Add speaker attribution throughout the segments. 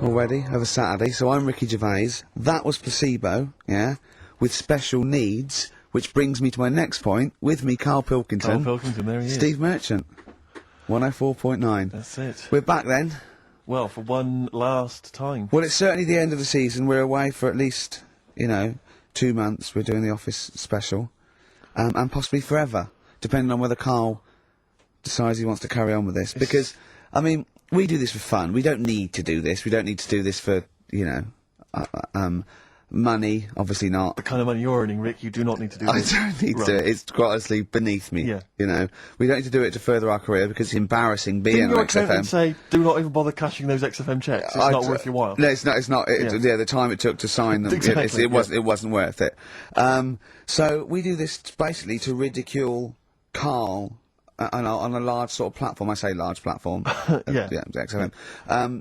Speaker 1: already of a Saturday, so I'm Ricky Gervais. That was Placebo, yeah, with special needs, which brings me to my next point. With me, Karl Pilkington.
Speaker 2: Karl Pilkington, there he is.
Speaker 1: Steve Merchant, 104.9.
Speaker 2: That's it.
Speaker 1: We're back then.
Speaker 2: Well, for one last time.
Speaker 1: Well, it's certainly the end of the season. We're away for at least, 2 months. We're doing the Office special, and possibly forever, depending on whether Karl decides he wants to carry on with this. Because, I mean, we do this for fun. We don't need to do this. We don't need to do this for, money. Obviously not.
Speaker 2: The kind of money you're earning, Rick, you do not need to do this.
Speaker 1: I don't need to. It's quite honestly beneath me.
Speaker 2: Yeah.
Speaker 1: We don't need to do it to further our career because it's embarrassing being
Speaker 2: Didn't
Speaker 1: on
Speaker 2: your
Speaker 1: XFM.
Speaker 2: accountant say, do not even bother cashing those XFM checks? It's not worth your while.
Speaker 1: No, it's not. It's not. Yeah, the time it took to sign them.
Speaker 2: Exactly,
Speaker 1: It wasn't worth it. So we do this basically to ridicule Karl. On a large sort of platform, I say large platform.
Speaker 2: Yeah.
Speaker 1: XFM.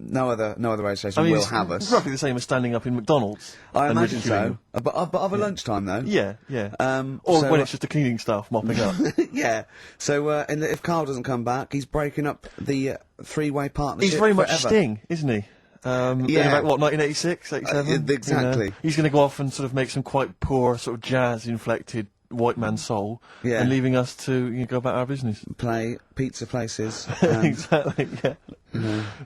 Speaker 1: No other radio station will have us.
Speaker 2: It's roughly the same as standing up in McDonald's.
Speaker 1: I
Speaker 2: and
Speaker 1: imagine so.
Speaker 2: ridiculing
Speaker 1: But of a lunchtime though.
Speaker 2: Yeah, yeah.
Speaker 1: So,
Speaker 2: when it's just the cleaning staff mopping up.
Speaker 1: yeah. So and if Karl doesn't come back, he's breaking up the three-way partnership.
Speaker 2: He's very much
Speaker 1: forever.
Speaker 2: Sting, isn't he? In about, 1986, 87?
Speaker 1: Exactly.
Speaker 2: He's going to go off and sort of make some quite poor, sort of jazz-inflected white man soul, and leaving us to go about our business.
Speaker 1: Play pizza places.
Speaker 2: Exactly, yeah.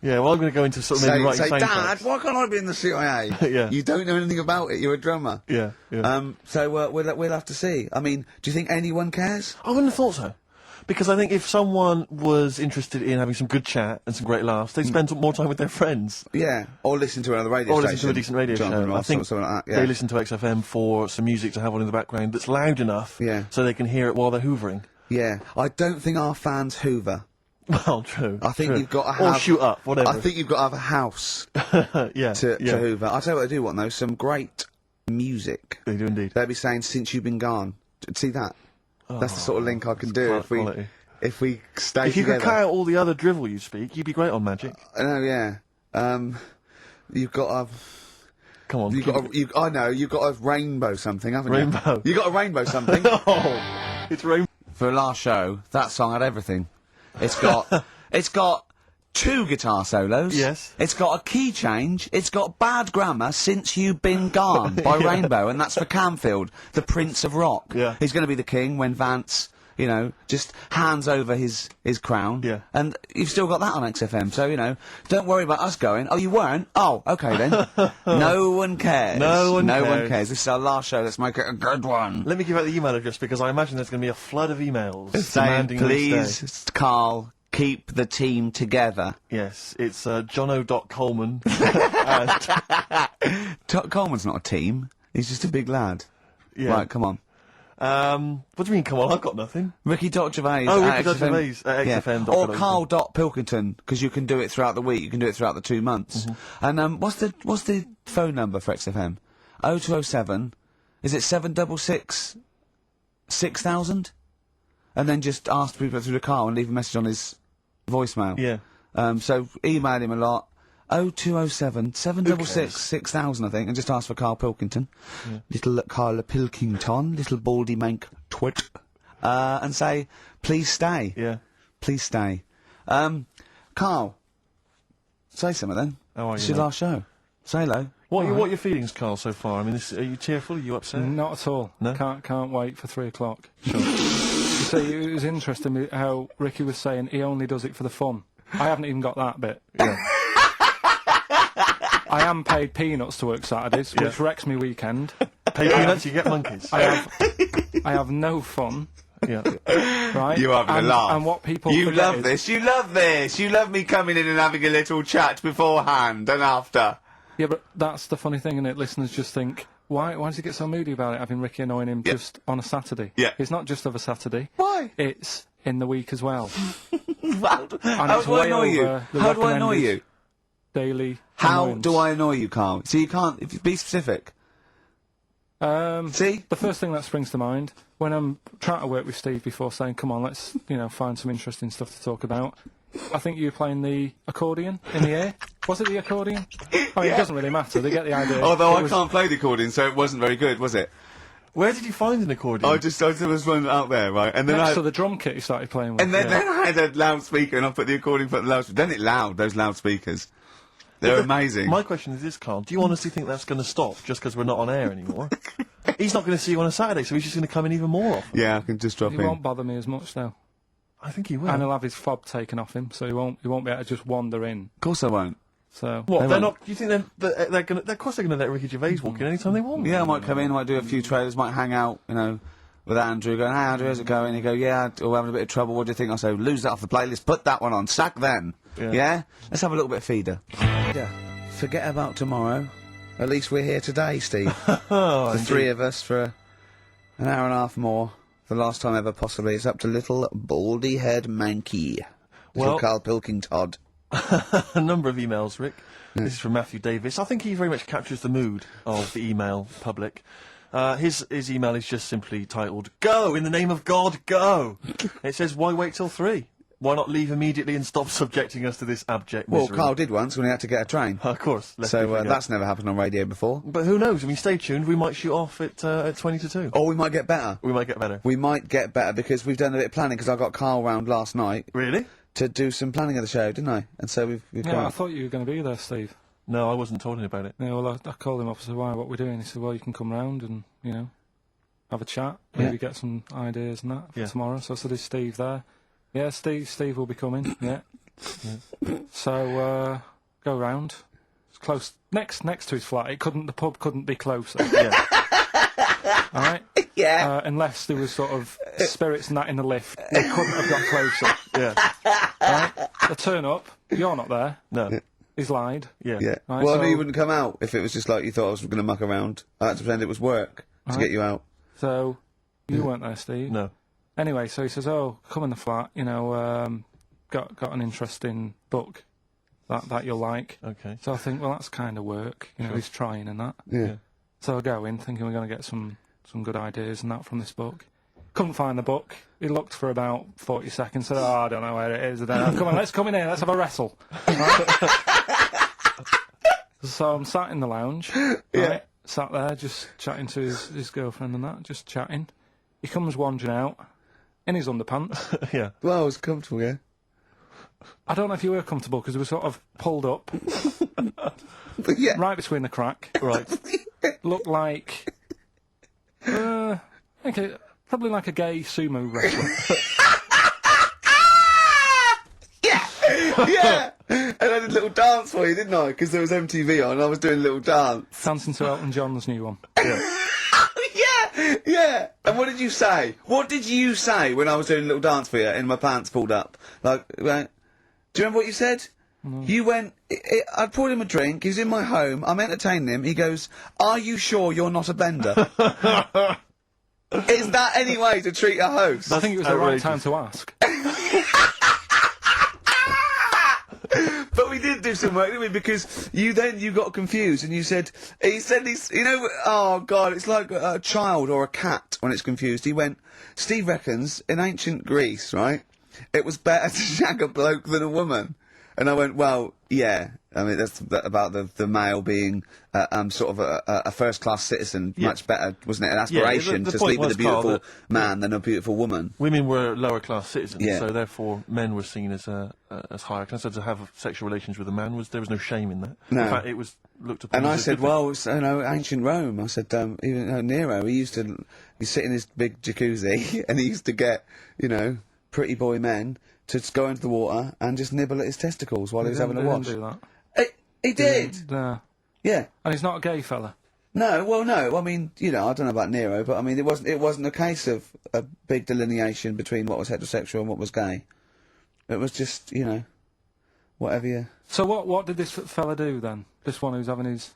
Speaker 2: Yeah, well, I'm going to go into sort of maybe writing
Speaker 1: say,
Speaker 2: soundtracks.
Speaker 1: Dad, why can't I be in the CIA?
Speaker 2: Yeah.
Speaker 1: You don't know anything about it, you're a drummer.
Speaker 2: Yeah, yeah.
Speaker 1: So we'll have to see. I mean, do you think anyone cares?
Speaker 2: I wouldn't have thought so. Because I think if someone was interested in having some good chat and some great laughs, they'd spend more time with their friends.
Speaker 1: Yeah, or listen to another radio station.
Speaker 2: Or listen to a decent radio show. I think
Speaker 1: something like that, yeah.
Speaker 2: they listen to XFM for some music to have on in the background that's loud enough so they can hear it while they're hoovering.
Speaker 1: Yeah, I don't think our fans hoover.
Speaker 2: Well, true.
Speaker 1: I think you've got to
Speaker 2: Or
Speaker 1: have...
Speaker 2: shoot up, whatever.
Speaker 1: I think you've got to have a house to hoover. I'll tell you what they do want, though, some great music.
Speaker 2: They do indeed.
Speaker 1: They'll be saying, since you've been gone. See that? That's the sort of link I can do if we stay
Speaker 2: If you
Speaker 1: together.
Speaker 2: could cut out all the other drivel you speak, you'd be great on Magic.
Speaker 1: Oh, yeah. You've got to...
Speaker 2: Come on.
Speaker 1: I know, you've got a rainbow something, haven't you?
Speaker 2: Rainbow.
Speaker 1: You got a rainbow something.
Speaker 2: Oh, it's rainbow.
Speaker 1: For the last show, that song had everything. It's got 2 guitar solos.
Speaker 2: Yes.
Speaker 1: It's got a key change. It's got bad grammar, Since You've Been Gone by Rainbow, and that's for Camfield, the Prince of Rock.
Speaker 2: Yeah.
Speaker 1: He's going to be the king when Vance, just hands over his crown.
Speaker 2: Yeah.
Speaker 1: And you've still got that on XFM, so, don't worry about us going, oh, you weren't? Oh, okay then. No one cares.
Speaker 2: No one
Speaker 1: cares. This is our last show, let's make it a good one.
Speaker 2: Let me give out the email address, because I imagine there's going to be a flood of emails
Speaker 1: Saying,
Speaker 2: demanding we stay.
Speaker 1: please, Karl, keep the team together.
Speaker 2: Yes, it's jono.coleman.
Speaker 1: Coleman's not a team. He's just a big lad.
Speaker 2: Yeah.
Speaker 1: Right, come on.
Speaker 2: What do you mean, come on, I've got nothing.
Speaker 1: Ricky.Gervais.
Speaker 2: Oh, Ricky.Gervais at XFM.
Speaker 1: Or Karl.Pilkington, because you can do it throughout the week, you can do it throughout the 2 months. And what's the phone number for XFM? 0207, is it 766 6000? And then just ask people through the car and leave a message on his voicemail.
Speaker 2: Yeah.
Speaker 1: So email him a lot. 0207 766 6000, I think, and just ask for Karl Pilkington. Yeah. Little Karl Pilkington, little baldy mank twit. And say, please stay.
Speaker 2: Yeah.
Speaker 1: Please stay. Karl, say something then.
Speaker 2: How are
Speaker 1: It's
Speaker 2: you,
Speaker 1: your
Speaker 2: mate?
Speaker 1: last show. Say hello.
Speaker 2: What are your feelings, Karl, so far? I mean, are you tearful? Are you upset?
Speaker 3: Not at all.
Speaker 2: No?
Speaker 3: Can't wait for 3 o'clock. Sure. You see, it was interesting how Ricky was saying he only does it for the fun. I haven't even got that bit.
Speaker 2: Yeah.
Speaker 3: I am paid peanuts to work Saturdays, which wrecks me weekend.
Speaker 2: Pay peanuts, you get monkeys.
Speaker 3: I have no fun.
Speaker 2: Yeah.
Speaker 3: Right?
Speaker 1: You having a laugh.
Speaker 3: And what people
Speaker 1: You
Speaker 3: forget
Speaker 1: love
Speaker 3: is,
Speaker 1: this. You love this. You love me coming in and having a little chat beforehand and after.
Speaker 3: Yeah, but that's the funny thing, innit? Listeners just think, why does he get so moody about it, having Ricky annoying him just on a Saturday?
Speaker 1: Yeah.
Speaker 3: It's not just of a Saturday.
Speaker 1: Why?
Speaker 3: It's in the week as well.
Speaker 1: How do I annoy you? How do I annoy you?
Speaker 3: Daily
Speaker 1: How
Speaker 3: annoyance.
Speaker 1: do I annoy you, Karl? So you can't, if you be specific. See?
Speaker 3: The first thing that springs to mind, when I'm trying to work with Steve before saying, come on, let's, find some interesting stuff to talk about, I think you were playing the accordion in the air. Was it the accordion? I mean, it doesn't really matter, they get the idea.
Speaker 1: Although I can't play the accordion, so it wasn't very good, was it?
Speaker 2: Where did you find an accordion?
Speaker 1: There was one out there, right? And then
Speaker 3: Next to the drum kit you started playing with.
Speaker 1: then I had a loudspeaker and I put the accordion for the loudspeaker. Then it loud, those loudspeakers. They're amazing.
Speaker 2: My question is this, Carl. Do you honestly think that's going to stop just because we're not on air anymore? He's not going to see you on a Saturday, so he's just going to come in even more often.
Speaker 1: Yeah, I can just drop
Speaker 3: He
Speaker 1: in.
Speaker 3: won't bother me as much though.
Speaker 2: I think he will.
Speaker 3: And he'll have his fob taken off him, so he won't be able to just wander in.
Speaker 1: Of course I won't.
Speaker 3: So
Speaker 2: What?
Speaker 1: They
Speaker 2: They're
Speaker 1: won't.
Speaker 2: not. Do you think they're going to? Of course, they're going to let Ricky Gervais walk in anytime they want.
Speaker 1: Yeah, I might come in, I might do a few trailers, might hang out, you know, with Andrew, going, "Hey Andrew, how's it going?" He'd go, "Yeah, we're having a bit of trouble, what do you think?" I say, "Lose that off the playlist, put that one on, sack them." Yeah? Let's have a little bit of feeder. Yeah. Forget about tomorrow. At least we're here today, Steve. The three of us for an hour and a half more. The last time ever, possibly. It's up to little baldy-head Mankey. Little
Speaker 2: Well-
Speaker 1: Karl Pilkington.
Speaker 2: A number of emails, Rick. This is from Matthew Davis. I think he very much captures the mood of the email public. His email is just simply titled, "Go! In the name of God, go!" It says, why wait till 3? Why not leave immediately and stop subjecting us to this abject
Speaker 1: Well,
Speaker 2: misery?
Speaker 1: Carl did once when he had to get a train.
Speaker 2: Of course. lest we
Speaker 1: So
Speaker 2: forget.
Speaker 1: that's never happened on radio before.
Speaker 2: But who knows? I mean, stay tuned. We might shoot off at 20 to 2.
Speaker 1: Or we might get better.
Speaker 2: We might get better.
Speaker 1: We might get better because we've done a bit of planning, because I got Carl round last night
Speaker 2: Really?
Speaker 1: to do some planning of the show, didn't I? And so we've
Speaker 3: yeah,
Speaker 1: got...
Speaker 3: I thought you were going to be there, Steve.
Speaker 2: No, I wasn't told about it.
Speaker 3: Yeah, well, I called him up and said, "Why? What we're doing?" He said, "Well, you can come round and have a chat, maybe get some ideas and that for tomorrow." So I said, "Is Steve there?" "Yeah, Steve will be coming." Yeah. So go round. It's close, next to his flat. The pub couldn't be closer.
Speaker 2: Yeah.
Speaker 3: All right.
Speaker 1: Yeah.
Speaker 3: Unless there was sort of spirits and that in the lift, we couldn't have got closer.
Speaker 2: Yeah.
Speaker 3: Right? I turn up. You're not there.
Speaker 2: No.
Speaker 3: He's lied.
Speaker 2: Yeah.
Speaker 1: Yeah.
Speaker 3: Right,
Speaker 1: Well, I knew
Speaker 3: so-
Speaker 1: you wouldn't come out if it was just like you thought I was going to muck around. I had to pretend it was work to get you out.
Speaker 3: So you weren't there, Steve.
Speaker 2: No.
Speaker 3: Anyway, so he says, "Oh, come in the flat. Got an interesting book that you'll like."
Speaker 2: Okay.
Speaker 3: So I think, well, that's kind of work. He's trying and that.
Speaker 1: Yeah.
Speaker 3: So I go in thinking we're going to get some good ideas and that from this book. Couldn't find the book. He looked for about 40 seconds. Said, "Oh, I don't know where it is." And then, "Come on, let's come in here. Let's have a wrestle." Right? So I'm sat in the lounge. Right? Sat there just chatting to his girlfriend and that, just chatting. He comes wandering out in his underpants.
Speaker 2: Yeah.
Speaker 1: Well, I was comfortable, yeah.
Speaker 3: I don't know if you were comfortable because we were sort of pulled up
Speaker 1: But yeah.
Speaker 3: right between the crack.
Speaker 2: Right.
Speaker 3: Looked like, probably like a gay sumo wrestler.
Speaker 1: Yeah! And I did a little dance for you, didn't I? Because there was MTV on and I was doing a little dance.
Speaker 3: Dancing to Elton John's new one.
Speaker 1: Yeah! Yeah! And what did you say? What did you say when I was doing a little dance for you and my pants pulled up? Like, right? Do you remember what you said? You went, I'd poured him a drink, he's in my home, I'm entertaining him, he goes, "Are you sure you're not a bender?" Is that any way to treat a host?
Speaker 3: I think it was the right time to ask.
Speaker 1: But we did do some work, didn't we? Because you got confused and he said he's, oh God, it's like a child or a cat when it's confused. He went, "Steve reckons in ancient Greece, right, it was better to shag a bloke than a woman." And I went, "Well, yeah. I mean, that's about the male being sort of a first-class citizen.
Speaker 2: Yeah.
Speaker 1: Much better, wasn't it? An aspiration
Speaker 2: the
Speaker 1: to
Speaker 2: point
Speaker 1: sleep with a
Speaker 2: was, Carl,
Speaker 1: beautiful
Speaker 2: that
Speaker 1: man than a beautiful woman."
Speaker 2: Women were lower class citizens,
Speaker 1: Yeah.
Speaker 2: so therefore men were seen as higher class. So to have sexual relations with a man there was no shame in that.
Speaker 1: No.
Speaker 2: In fact, it was looked upon.
Speaker 1: And I
Speaker 2: as a
Speaker 1: said,
Speaker 2: good thing.
Speaker 1: "Well, it's, ancient Rome." I said, even Nero, he'd sit in his big jacuzzi and he used to get, pretty boy men to just go into the water and just nibble at his testicles while he was having a
Speaker 3: They
Speaker 1: wash.
Speaker 3: didn't do that.
Speaker 1: He did.
Speaker 3: Yeah.
Speaker 1: Yeah.
Speaker 3: And he's not a gay fella.
Speaker 1: No. Well, no. I mean, I don't know about Nero, but I mean, it wasn't a case of a big delineation between what was heterosexual and what was gay. It was just, whatever you.
Speaker 3: So what did this fella do then? This one who's having his...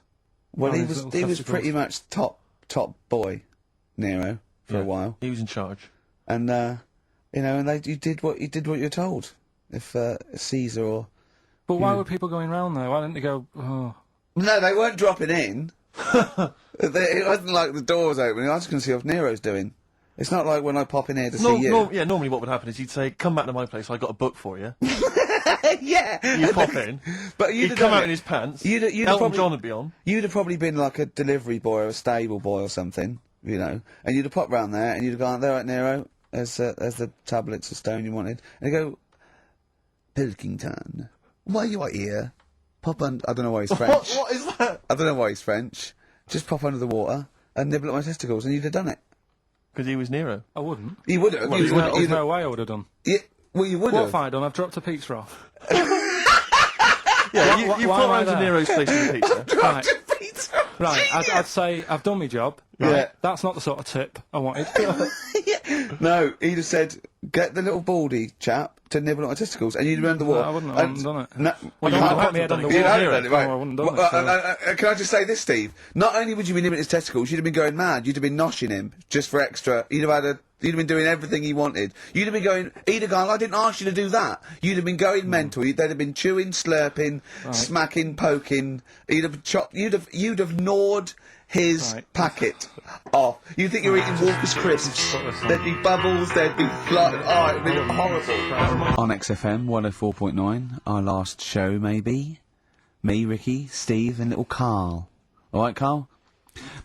Speaker 1: Well,
Speaker 3: having
Speaker 1: he
Speaker 3: his
Speaker 1: was
Speaker 3: little
Speaker 1: pretty
Speaker 3: testicles?
Speaker 1: much top boy, Nero, for a while.
Speaker 2: He was in charge.
Speaker 1: And you did what you're told. If Caesar or
Speaker 3: But why were people going round there? Why didn't they go, "Oh..."
Speaker 1: no, they weren't dropping in. It wasn't like the doors opening. I was going to see what Nero's doing. It's not like when I pop in here to see you.
Speaker 2: Normally what would happen is he'd say, "Come back to my place. I got a book for you."
Speaker 1: Yeah,
Speaker 2: You pop in.
Speaker 1: but
Speaker 2: He'd come out in his pants. Elton John would be on.
Speaker 1: You'd have probably been like a delivery boy or a stable boy or something, and you'd have popped round there and you'd have gone, "There, right, Nero, there's the tablets of stone you wanted," and you go, "Pilkington, why you are here? pop under. I don't know why he's French.
Speaker 2: What is that?
Speaker 1: I don't know why he's French. Just pop under the water and nibble at my testicles, and you'd have done it.
Speaker 2: Because he was Nero.
Speaker 3: I wouldn't.
Speaker 1: You would have.
Speaker 3: There's no way I would have done.
Speaker 1: Yeah, well, you would
Speaker 3: What
Speaker 1: have.
Speaker 3: have I done? I've dropped a pizza off.
Speaker 2: Yeah, you
Speaker 3: why
Speaker 2: put
Speaker 3: am I
Speaker 2: around to
Speaker 3: there?
Speaker 2: Nero's place with the pizza.
Speaker 3: Right. Right, I'd say I've done my job. Right?
Speaker 1: Yeah.
Speaker 3: That's not the sort of tip I wanted.
Speaker 1: No, he'd have said, get the little baldy chap to nibble at my testicles, and you'd have been under the water.
Speaker 3: I wouldn't have done it.
Speaker 1: No,
Speaker 3: Well,
Speaker 2: you
Speaker 3: you
Speaker 2: wouldn't
Speaker 3: put
Speaker 2: have
Speaker 3: my head
Speaker 2: done
Speaker 3: on
Speaker 2: it.
Speaker 3: the
Speaker 1: you'd
Speaker 3: wall.
Speaker 1: have done it, right.
Speaker 3: Oh, I wouldn't have done
Speaker 1: Well,
Speaker 3: it. So.
Speaker 1: can I just say this, Steve? Not only would you be nibbling his testicles, you'd have been going mad. You'd have been noshing him just for extra. You'd have been doing everything he wanted. You'd have been going, he'd have gone, I didn't ask you to do that. You'd have been going mental. They'd have been chewing, slurping, smacking, poking. You'd have chopped, you'd have gnawed his packet off. You think you're eating Walker's crisps? There'd be bubbles, there'd be blood. Oh, it'd be horrible. On XFM 104.9, our last show, maybe. Me, Ricky, Steve, and little Karl. All right, Karl?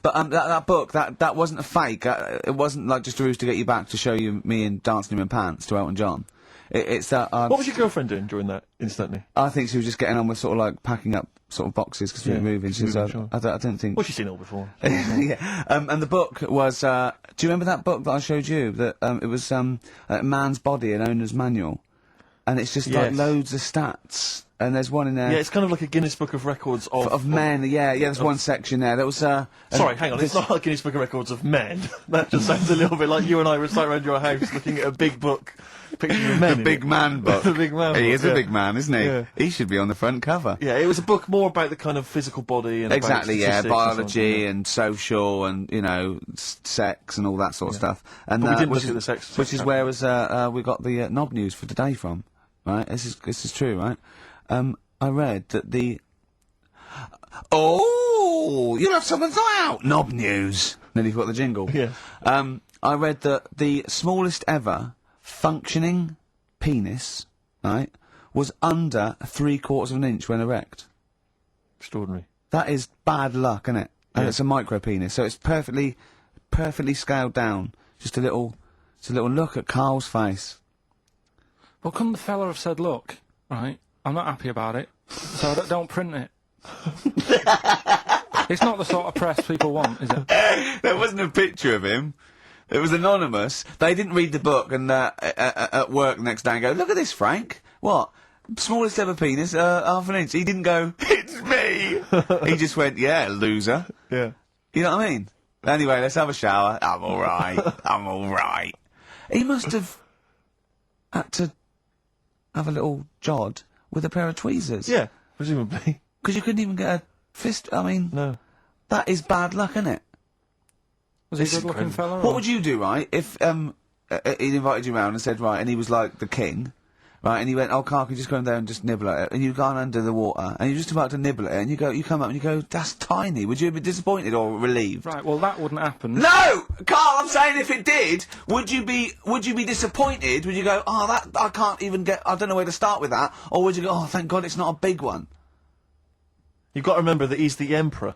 Speaker 1: But that book, that wasn't a fake. It wasn't like just a ruse to get you back to show you me and dancing in my pants to Elton John. It's that.
Speaker 2: What was your girlfriend doing during that, instantly?
Speaker 1: I think she was just getting on with sort of like packing up sort of boxes because we were moving. She was,
Speaker 2: sure.
Speaker 1: I don't think.
Speaker 2: Well, she's seen it all before.
Speaker 1: Yeah. And the book was. Do you remember that book that I showed you? That it was a man's body, an owner's manual, and it's just like
Speaker 2: Yes.
Speaker 1: loads of stats. And there's one in there.
Speaker 2: Yeah, it's kind of like a Guinness Book of Records
Speaker 1: of men. Yeah. There's one section there. There was.
Speaker 2: Sorry, hang on. It's not like Guinness Book of Records of men. That just sounds a little bit like you and I were sat around your house looking at a big book, pictures of men.
Speaker 1: The big man book.
Speaker 2: The big man.
Speaker 1: He
Speaker 2: book,
Speaker 1: is
Speaker 2: yeah.
Speaker 1: a big man, isn't he?
Speaker 2: Yeah.
Speaker 1: He should be on the front cover.
Speaker 2: Yeah, it was a book more about the kind of physical body and
Speaker 1: Exactly,
Speaker 2: about
Speaker 1: yeah,
Speaker 2: statistics and so on,
Speaker 1: biology
Speaker 2: yeah.
Speaker 1: and social and, you know, sex and all that sort of stuff. And
Speaker 2: But we didn't
Speaker 1: which
Speaker 2: look at
Speaker 1: is-
Speaker 2: the sex
Speaker 1: Which is
Speaker 2: chapter.
Speaker 1: where we got the knob news for today from, right? This is true, right? I read that the... Oh! You'll have someone's eye out! Knob news! Nearly forgot the jingle.
Speaker 2: Yeah.
Speaker 1: I read that the smallest ever functioning penis, right, was under 3/4 of an inch when erect.
Speaker 2: Extraordinary.
Speaker 1: That is bad luck, isn't it? And
Speaker 2: Yeah.
Speaker 1: it's a micro penis, so it's perfectly scaled down. Just a little look at Carl's face.
Speaker 3: Well, couldn't the fella have said, look, right, I'm not happy about it, so don't print it. It's not the sort of press people want, is it?
Speaker 1: There wasn't a picture of him. It was anonymous. They didn't read the book and at work the next day and go, look at this, Frank. What? Smallest ever penis, half an inch. He didn't go, it's me. He just went, yeah, loser.
Speaker 2: Yeah.
Speaker 1: You know what I mean? Anyway, let's have a shower. I'm all right. I'm all right. He must have had to have a little jod with a pair of tweezers.
Speaker 2: Yeah, presumably.
Speaker 1: Because you couldn't even get a fist. I mean,
Speaker 2: No.
Speaker 1: that is bad luck, isn't it?
Speaker 3: Was he a
Speaker 1: It's
Speaker 3: good-looking fella?
Speaker 1: What
Speaker 3: or-
Speaker 1: would you do, right, if he invited you round and said, right, and he was like the king, right, and he went, oh, Carl, can you just go in there and just nibble at it? And you've gone under the water, and you're just about to nibble at it, and you come up and you go, that's tiny. Would you be disappointed or relieved?
Speaker 3: Right, well, that wouldn't happen.
Speaker 1: No! Carl, I'm saying if it did, would you be disappointed? Would you go, oh, that, I can't even get, I don't know where to start with that? Or would you go, oh, thank God it's not a big one?
Speaker 2: You've got to remember that he's the emperor.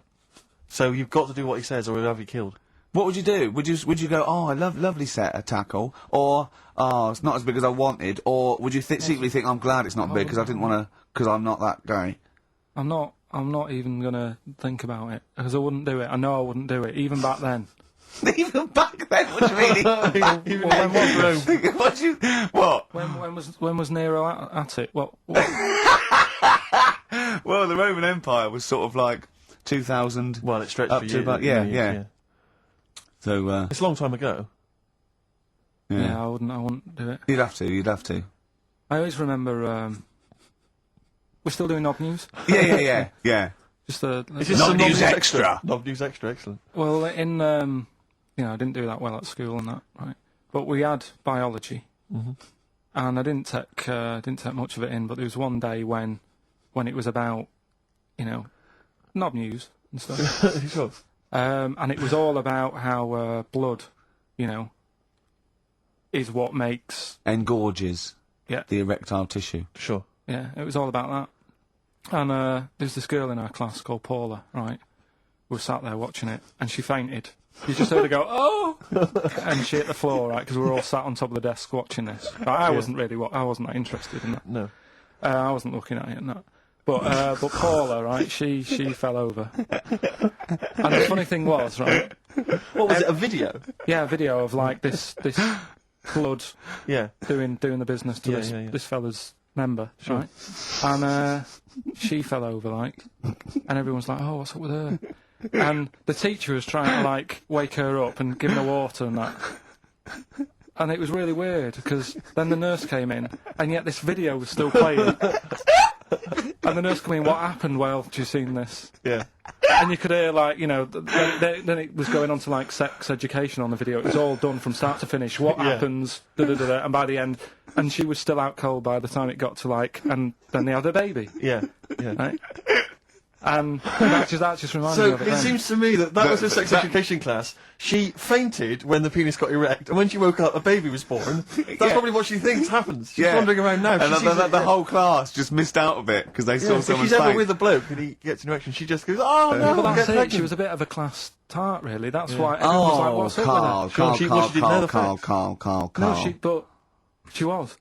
Speaker 2: So you've got to do what he says or he'll have you killed.
Speaker 1: What would you do? Would you go, oh, I lovely set of tackle, or oh, it's not as big as I wanted, or would you secretly think I'm glad it's not big because I didn't want to, because I'm not that guy?
Speaker 3: I'm not even gonna think about it, because I wouldn't do it. I know I wouldn't do it, even back then.
Speaker 1: Even back then, what do you mean?
Speaker 2: Even when was Rome?
Speaker 1: What?
Speaker 3: When was Nero at it? What?
Speaker 1: Well, the Roman Empire was sort of like 2000.
Speaker 2: Well, it stretched
Speaker 1: up
Speaker 2: for
Speaker 1: to
Speaker 2: years.
Speaker 1: about yeah. So
Speaker 2: It's a long time ago.
Speaker 3: Yeah, I wouldn't do it.
Speaker 1: You'd have to.
Speaker 3: I always remember. We're still doing knob news.
Speaker 1: Yeah.
Speaker 3: Just a.
Speaker 2: Is this
Speaker 1: Knob
Speaker 2: some
Speaker 1: News Extra.
Speaker 2: Knob News Extra, excellent.
Speaker 3: Well, I didn't do that well at school and that, right? But we had biology, and I didn't take much of it in. But there was one day when it was about, knob news and stuff,
Speaker 2: Sure.
Speaker 3: and it was all about how blood, is what makes
Speaker 1: Engorges the erectile tissue.
Speaker 2: Sure.
Speaker 3: Yeah, it was all about that. And there's this girl in our class called Paula, right? We were sat there watching it, and she fainted. You just heard her go, oh! And she hit the floor, right? Because we were all sat on top of the desk watching this. Right, I wasn't that interested in that.
Speaker 2: No.
Speaker 3: I wasn't looking at it and that. But Paula, right? She fell over. And the funny thing was, right?
Speaker 2: What was it? A video?
Speaker 3: Yeah, a video of like this blood
Speaker 2: Yeah.
Speaker 3: doing the business to this fella's member, right? And she fell over, like, and everyone's like, "Oh, what's up with her?" And the teacher was trying to like wake her up and give her water and that. And it was really weird because then the nurse came in, and yet this video was still playing. And the nurse came in, "What happened? Well, have you seen this?"
Speaker 2: Yeah.
Speaker 3: And you could hear, like, you know, then it was going on to, like, sex education on the video. It was all done from start to finish. What happens, da-da-da-da, and by the end, and she was still out cold by the time it got to, like, and then they had a baby.
Speaker 2: Yeah. Yeah.
Speaker 3: Right? And that just reminded me
Speaker 2: So
Speaker 3: of it
Speaker 2: it
Speaker 3: then.
Speaker 2: seems to me that was her sex education class. She fainted when the penis got erect, and when she woke up, a baby was born. That's probably what she thinks happens. She's wandering around now.
Speaker 1: And the whole class just missed out a bit because they saw
Speaker 2: if
Speaker 1: someone
Speaker 2: she's ever
Speaker 1: faint.
Speaker 2: with a bloke and he gets an erection, she just goes, "Oh no,
Speaker 3: But that's
Speaker 2: get
Speaker 3: it.
Speaker 2: pregnant."
Speaker 3: She was a bit of a class tart, really. That's why everyone was like, "What's up with her?"
Speaker 1: Carl.
Speaker 3: But she was.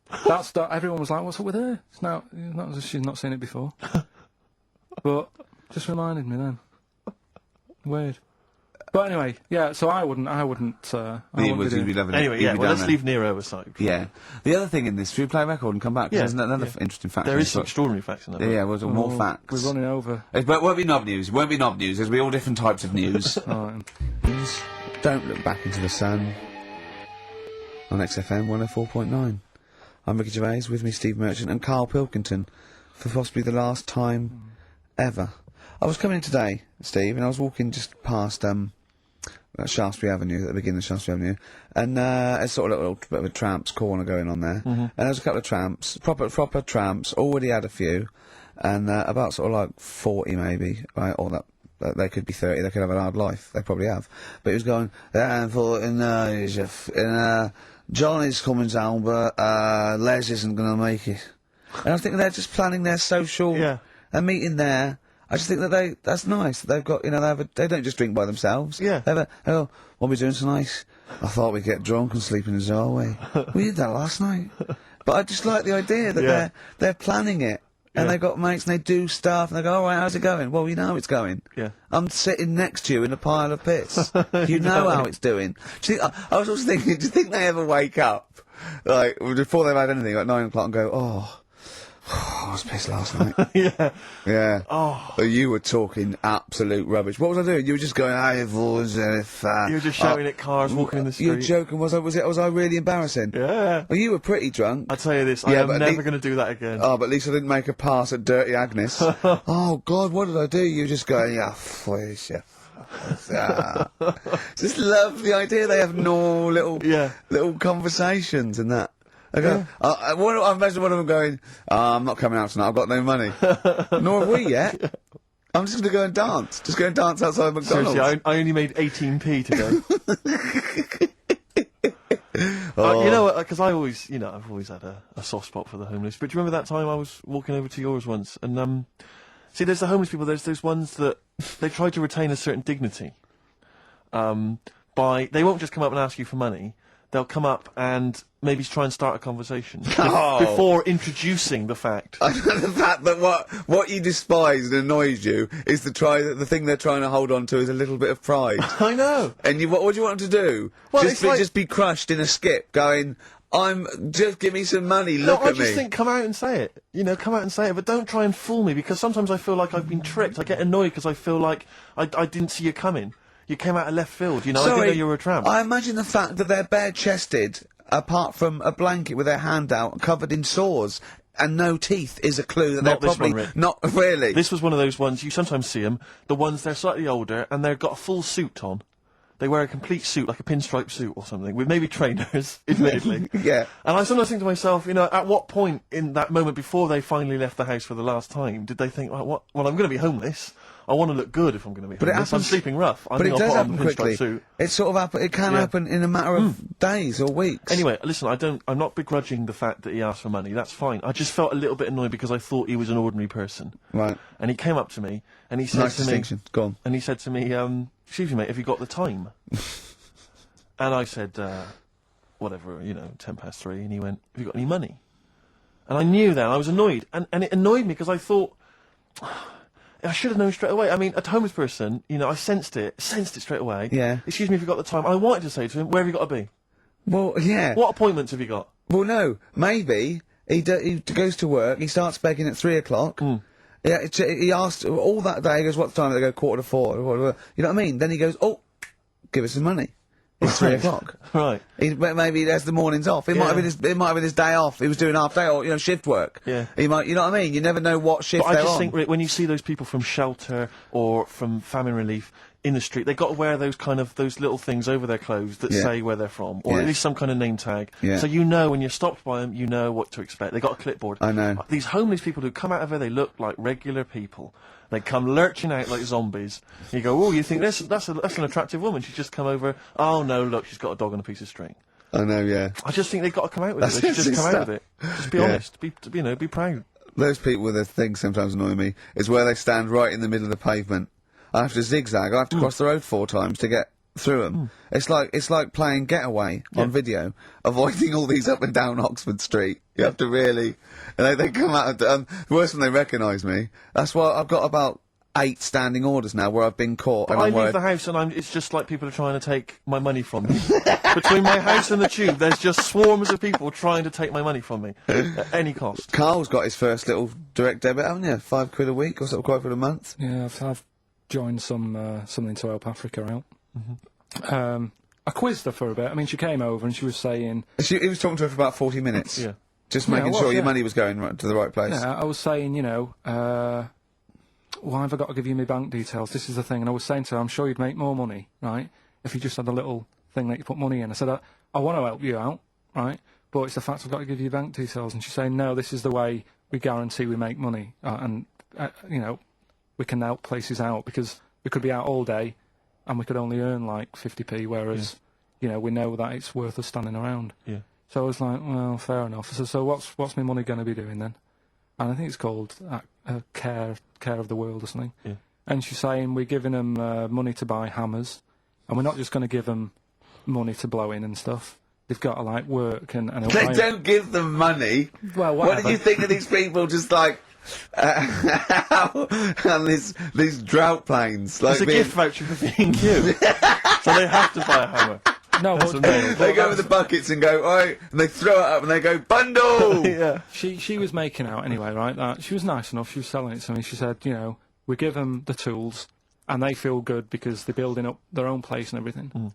Speaker 3: Everyone was like, "What's up with her?" It's now, not as if she's not seen it before. But just reminded me then. Weird. But anyway, yeah. So I wouldn't.
Speaker 2: Anyway, yeah. Well, let's leave Nero aside.
Speaker 1: Yeah. The other thing in this, should we play a record and come back? 'Cause there's another interesting fact.
Speaker 2: There is some extraordinary facts in that.
Speaker 1: Yeah, well, more facts.
Speaker 3: We're running over.
Speaker 1: But it won't be knob news. It won't be knob news. There'll be all different types of news.
Speaker 3: Right.
Speaker 1: Don't look back into the sun. On XFM 104.9. I'm Ricky Gervais, with me Steve Merchant and Karl Pilkington, for possibly the last time ever. I was coming in today, Steve, and I was walking just past Shaftesbury Avenue, at the beginning of Shaftesbury Avenue, and it's sort of a little bit of a tramps corner going on there, and there was a couple of tramps, proper tramps, already had a few, and about sort of like 40 maybe, right, or that they could be 30, they could have a hard life, they probably have, but he was going, Johnny's coming down, but Les isn't going to make it. And I was thinking they're just planning their social, a meeting there. I just think that that's nice. They've got, you know, they don't just drink by themselves.
Speaker 2: Yeah.
Speaker 1: What are we doing tonight? I thought we'd get drunk and sleep in the doorway. We did that last night. But I just like the idea that they're planning it. And they've got mates and they do stuff and they go, "All right, how's it going?" "Well, you know how it's going.
Speaker 2: Yeah.
Speaker 1: I'm sitting next to you in a pile of piss. You know how it's doing." Do you think, I was also thinking, do you think they ever wake up, like, before they've had anything, at 9 o'clock and go, "Oh, I was pissed last night." Yeah.
Speaker 2: Oh.
Speaker 1: You were talking absolute rubbish. What was I doing? You were just going, "Hey, boys, fat."
Speaker 2: You were just shouting at cars walking in the street.
Speaker 1: You were joking. Was I really embarrassing?
Speaker 2: Yeah.
Speaker 1: Well, you were pretty drunk.
Speaker 2: I'll tell you this, I am never going to do that again.
Speaker 1: Oh, but at least I didn't make a pass at Dirty Agnes. Oh, God, what did I do? You were just going, "Yeah, please, yeah." Just love the idea they have no little conversations and that. I go, I imagine one of them going, "I'm not coming out tonight, I've got no money." Nor have we yet. I'm just going to go and dance. Just go and dance outside McDonald's.
Speaker 2: Seriously, I only made 18p today. You know, because I've always had a soft spot for the homeless. But do you remember that time I was walking over to yours once? And, see, there's the homeless people, there's those ones that they try to retain a certain dignity. They won't just come up and ask you for money. They'll come up and maybe try and start a conversation before introducing the fact.
Speaker 1: The fact that what you despise and annoys you is the thing they're trying to hold on to is a little bit of pride.
Speaker 2: I know.
Speaker 1: And what do you want them to do?
Speaker 2: Well,
Speaker 1: just be crushed in a skip, going, just give me some money, look at me.
Speaker 2: I just think, come out and say it. You know, come out and say it, but don't try and fool me, because sometimes I feel like I've been tricked. I get annoyed because I feel like I didn't see you coming. You came out of left field, you know, I didn't know you were a tramp.
Speaker 1: I imagine the fact that they're bare-chested, apart from a blanket with their hand out, covered in sores, and no teeth is a clue that they're probably... Not really.
Speaker 2: This was one of those ones, you sometimes see them, the ones, they're slightly older, and they've got a full suit on. They wear a complete suit, like a pinstripe suit or something, with maybe trainers, admittedly.
Speaker 1: Yeah.
Speaker 2: And I sometimes think to myself, you know, at what point in that moment before they finally left the house for the last time did they think, well, I'm going to be homeless. I want to look good if I'm going to be homeless. I'm sleeping rough.
Speaker 1: But it does happen quickly. It sort of it can happen in a matter of days or weeks.
Speaker 2: Anyway, listen, I'm not begrudging the fact that he asked for money. That's fine. I just felt a little bit annoyed because I thought he was an ordinary person.
Speaker 1: Right.
Speaker 2: And he came up to me and he said
Speaker 1: nice
Speaker 2: to
Speaker 1: distinction.
Speaker 2: me,
Speaker 1: Go on.
Speaker 2: And he said to me, "Excuse me, mate, have you got the time?" And I said, whatever, 3:10. And he went, "Have you got any money?" And I knew then, I was annoyed. And it annoyed me because I thought, I should have known straight away. I mean, a homeless person, you know, I sensed it straight away.
Speaker 1: Yeah.
Speaker 2: Excuse me if you've got the time. I wanted to say to him, where have you got to be?
Speaker 1: Well, yeah.
Speaker 2: What appointments have you got?
Speaker 1: Well, no. Maybe he goes to work. He starts begging at 3 o'clock. Yeah. He asked all that day. He goes, "What time?" They go 3:45. Whatever. You know what I mean? Then he goes, "Oh, give us some money." It's 3 o'clock.
Speaker 2: Right.
Speaker 1: Maybe he has the mornings off. It might have been his day off. He was doing half day or shift work.
Speaker 2: Yeah.
Speaker 1: He might. You know what I mean? You never know what shift
Speaker 2: But
Speaker 1: they're
Speaker 2: I just
Speaker 1: on.
Speaker 2: think Rick, when you see those people from shelter or from famine relief in the street, they've got to wear those little things over their clothes that say where they're from, or at least some kind of name tag.
Speaker 1: Yeah.
Speaker 2: So you know when you're stopped by them, you know what to expect. They've got a clipboard.
Speaker 1: I know.
Speaker 2: These homeless people who come out of there, they look like regular people. They come lurching out like zombies. You go, oh, you think that's an attractive woman? She's just come over. Oh no, look, she's got a dog on a piece of string.
Speaker 1: I know, yeah.
Speaker 2: I just think they've got to come out with it. They should just come out with it. Just be honest. Be proud.
Speaker 1: Those people with their things sometimes annoy me. Is where they stand right in the middle of the pavement. I have to zigzag. I have to cross the road 4 times to get through them. It's like playing Getaway on video, avoiding all these up and down Oxford Street. You have to really, and they come out. Worse when they recognise me. That's why I've got about 8 standing orders now where I've been caught.
Speaker 2: But
Speaker 1: and
Speaker 2: I
Speaker 1: I'm
Speaker 2: leave
Speaker 1: worried.
Speaker 2: the house and it's just like people are trying to take my money from me. Between my house and the tube, there's just swarms of people trying to take my money from me at any cost.
Speaker 1: Carl's got his first little direct debit, haven't you? £5 a week or something, £5 a month.
Speaker 3: Yeah, I've joined something to help Africa out. I quizzed her for a bit. I mean, she came over and she was saying...
Speaker 1: He was talking to her for about 40 minutes.
Speaker 2: Yeah.
Speaker 1: Just making
Speaker 3: Yeah,
Speaker 1: sure your
Speaker 3: yeah.
Speaker 1: money was going to the right place.
Speaker 3: Yeah, I was saying, why have I got to give you my bank details? This is the thing. And I was saying to her, I'm sure you'd make more money, right, if you just had a little thing that you put money in. I said, I want to help you out, right, but it's the fact I've got to give you bank details. And she's saying, no, this is the way we guarantee we make money. We can help places out because we could be out all day and we could only earn like 50p, whereas, we know that it's worth us standing around.
Speaker 2: Yeah.
Speaker 3: So I was like, well, fair enough. I said, so what's my money going to be doing then? And I think it's called care of the world or something.
Speaker 2: Yeah.
Speaker 3: And she's saying we're giving them money to buy hammers, and we're not just going to give them money to blow in and stuff. They've got to like work and
Speaker 1: They don't give them money.
Speaker 3: Well,
Speaker 1: what
Speaker 3: whatever.
Speaker 1: did you think of these people just like and these drought planes? Like
Speaker 2: It's a gift voucher for being you. So they have to buy a hammer.
Speaker 3: No,
Speaker 2: That's
Speaker 3: but,
Speaker 2: amazing.
Speaker 1: they go with the buckets and go, "Oi," and they throw it up and they go, "Bundle!"
Speaker 2: Yeah.
Speaker 3: she was making out anyway, right? That she was nice enough. She was selling it to me. She said, we give them the tools, and they feel good because they're building up their own place and everything.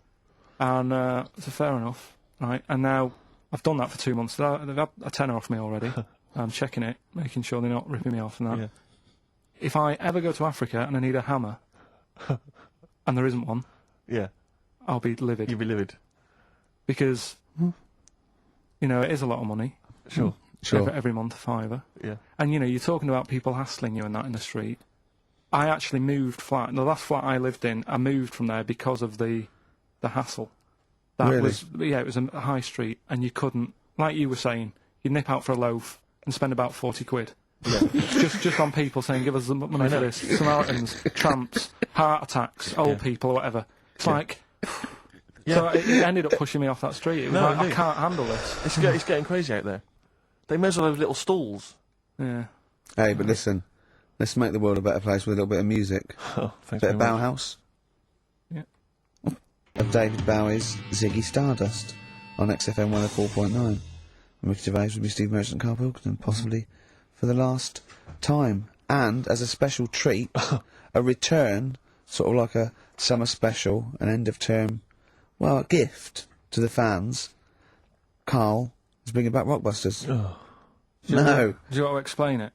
Speaker 3: And so fair enough, right? And now I've done that for 2 months. They've had a tenner off me already. I'm checking it, making sure they're not ripping me off and that.
Speaker 2: Yeah.
Speaker 3: If I ever go to Africa and I need a hammer, and there isn't one,
Speaker 2: Yeah.
Speaker 3: I'll be livid.
Speaker 2: You'd be livid.
Speaker 3: Because, it is a lot of money.
Speaker 2: Sure.
Speaker 3: Every month, £5.
Speaker 2: Yeah.
Speaker 3: And, you're talking about people hassling you and that in the street. I actually moved flat. The last flat I lived in, I moved from there because of the hassle.
Speaker 1: Really?
Speaker 3: It was a high street, and you couldn't, like you were saying, you'd nip out for a loaf and spend about 40 quid.
Speaker 2: Yeah.
Speaker 3: just on people saying, give us the money for this. Samaritans, tramps, heart attacks, old people, whatever. It's like... So it ended up pushing me off that street. It was like, I can't handle this.
Speaker 2: It's getting crazy out there. They may as well have little stalls.
Speaker 3: Yeah.
Speaker 1: Hey, but listen, let's make the world a better place with a little bit of music.
Speaker 2: Oh, thanks
Speaker 1: Bit of
Speaker 2: very much.
Speaker 1: Bauhaus.
Speaker 3: Yeah.
Speaker 1: Of David Bowie's Ziggy Stardust on XFM 104.9. And Ricky Gervais will be Steve Merchant and Karl Pilkington, possibly for the last time. And, as a special treat, a return, sort of like a summer special, an end of term, a gift to the fans. Karl is bringing back Rockbusters.
Speaker 2: Oh.
Speaker 1: No.
Speaker 3: Do you want to explain it?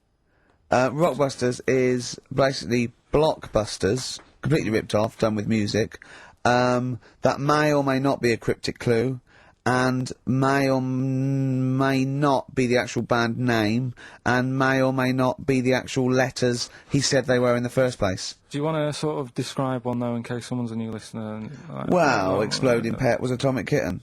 Speaker 1: Rockbusters is basically Blockbusters, completely ripped off, done with music, that may or may not be a cryptic clue, and may or may not be the actual band name, and may or may not be the actual letters he said they were in the first place.
Speaker 3: Do you want to sort of describe one, though, in case someone's a new listener? And,
Speaker 1: Well, Exploding Pet was Atomic Kitten.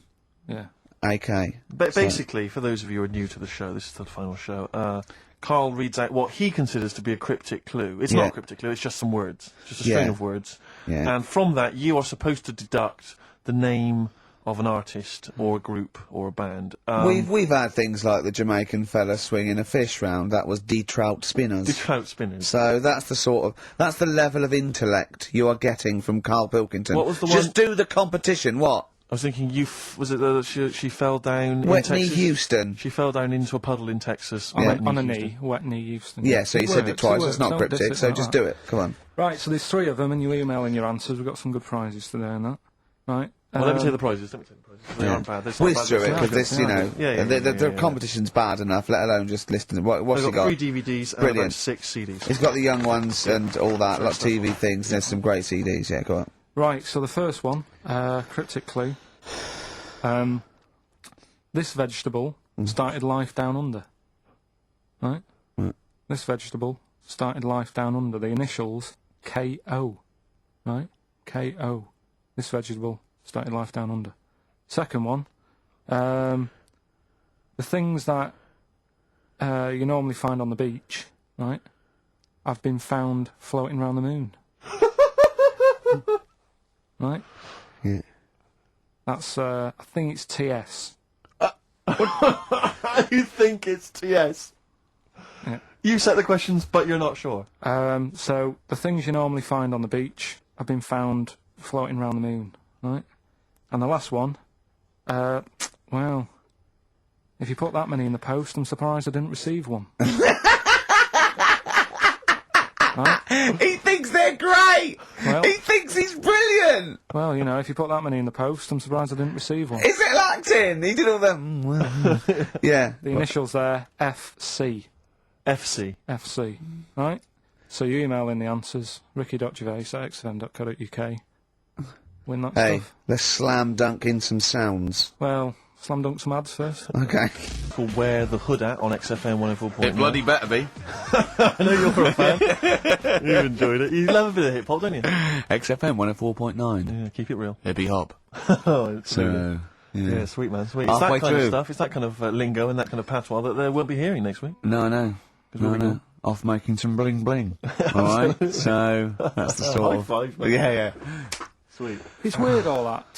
Speaker 3: Yeah.
Speaker 1: AK.
Speaker 2: Basically, for those of you who are new to the show, this is the final show, Karl reads out what he considers to be a cryptic clue. It's not a cryptic clue, it's just some words. Just a string of words.
Speaker 1: Yeah.
Speaker 2: And from that, you are supposed to deduct the name of an artist or a group or a band.
Speaker 1: We've had things like the Jamaican fella swinging a fish round. That was de-trout spinners.
Speaker 2: De-trout spinners.
Speaker 1: So that's the level of intellect you are getting from Karl Pilkington.
Speaker 2: What was the
Speaker 1: Just
Speaker 2: one-
Speaker 1: do the competition. What?
Speaker 2: I was thinking, was it that she fell down in
Speaker 1: Whitney
Speaker 2: Texas?
Speaker 1: Houston.
Speaker 2: She fell down into a puddle in Texas.
Speaker 3: On,
Speaker 2: Whitney
Speaker 3: on a
Speaker 2: Houston.
Speaker 3: knee, wet knee Houston.
Speaker 1: Yeah, so you said it twice. It's
Speaker 3: works,
Speaker 1: not
Speaker 3: don't diss
Speaker 1: cryptic.
Speaker 3: it
Speaker 1: So
Speaker 3: like
Speaker 1: just
Speaker 3: that.
Speaker 1: do it. Come on.
Speaker 3: Right, so there's 3 of them, and you email in your answers. We've got some good prizes today and that. Right.
Speaker 2: Well, let me take the prizes. They aren't bad. They're
Speaker 1: Whiz
Speaker 2: not bad.
Speaker 1: through it
Speaker 2: They're
Speaker 1: because
Speaker 2: good.
Speaker 1: this, you know,
Speaker 2: Yeah,
Speaker 1: the competition's bad enough. Let alone just listening. What's he
Speaker 2: I've got
Speaker 1: got?
Speaker 2: 3 DVDs and
Speaker 1: Brilliant.
Speaker 2: about 6 CDs.
Speaker 1: He's got the young ones and all that, lots of TV things. There's some great CDs. Yeah, go on.
Speaker 3: Right, so the first one, cryptic clue. This vegetable started life down under. Right? This vegetable started life down under. The initials K-O. Right? K-O. This vegetable started life down under. Second one, the things that you normally find on the beach, right, have been found floating around the moon. Right?
Speaker 1: Yeah.
Speaker 3: That's, I think it's TS.
Speaker 2: You think it's TS?
Speaker 3: Yeah.
Speaker 2: You set the questions, but you're not sure.
Speaker 3: So, the things you normally find on the beach have been found floating around the moon, right? And the last one, well, if you put that many in the post, I'm surprised I didn't receive one. Right?
Speaker 1: He thinks they're great!
Speaker 3: Well-
Speaker 1: He thinks he's brilliant!
Speaker 3: Well, you know, if you put that many in the post, I'm surprised I didn't receive one.
Speaker 1: Is it acting? He did all that. Yeah.
Speaker 3: The initials there, FC.
Speaker 2: FC.
Speaker 3: FC, right? So you email in the answers, ricky.gervais@xfm.co.uk. Win that
Speaker 1: Hey,
Speaker 3: stuff.
Speaker 1: let's slam dunk in some sounds.
Speaker 3: Well, slam dunk some ads first.
Speaker 1: Okay.
Speaker 2: Called Wear the Hood At on XFM 104.9.
Speaker 1: better be.
Speaker 2: I know you're a fan. You've enjoyed it. You love a bit of hip hop, don't you?
Speaker 1: XFM 104.9.
Speaker 2: Yeah, keep it real.
Speaker 1: It'd be hop.
Speaker 2: Oh, it's
Speaker 1: So, yeah.
Speaker 2: yeah, sweet man, sweet. It's
Speaker 1: Halfway
Speaker 2: that kind
Speaker 1: through.
Speaker 2: of stuff. It's that kind of lingo and that kind of patois that they won't be hearing next week.
Speaker 1: No, no.
Speaker 2: we'll be doing-
Speaker 1: Off making some bling bling. Alright? So, that's the sort
Speaker 2: High
Speaker 1: of...
Speaker 2: five, mate.
Speaker 1: Yeah, yeah.
Speaker 2: Sweet.
Speaker 3: It's weird all that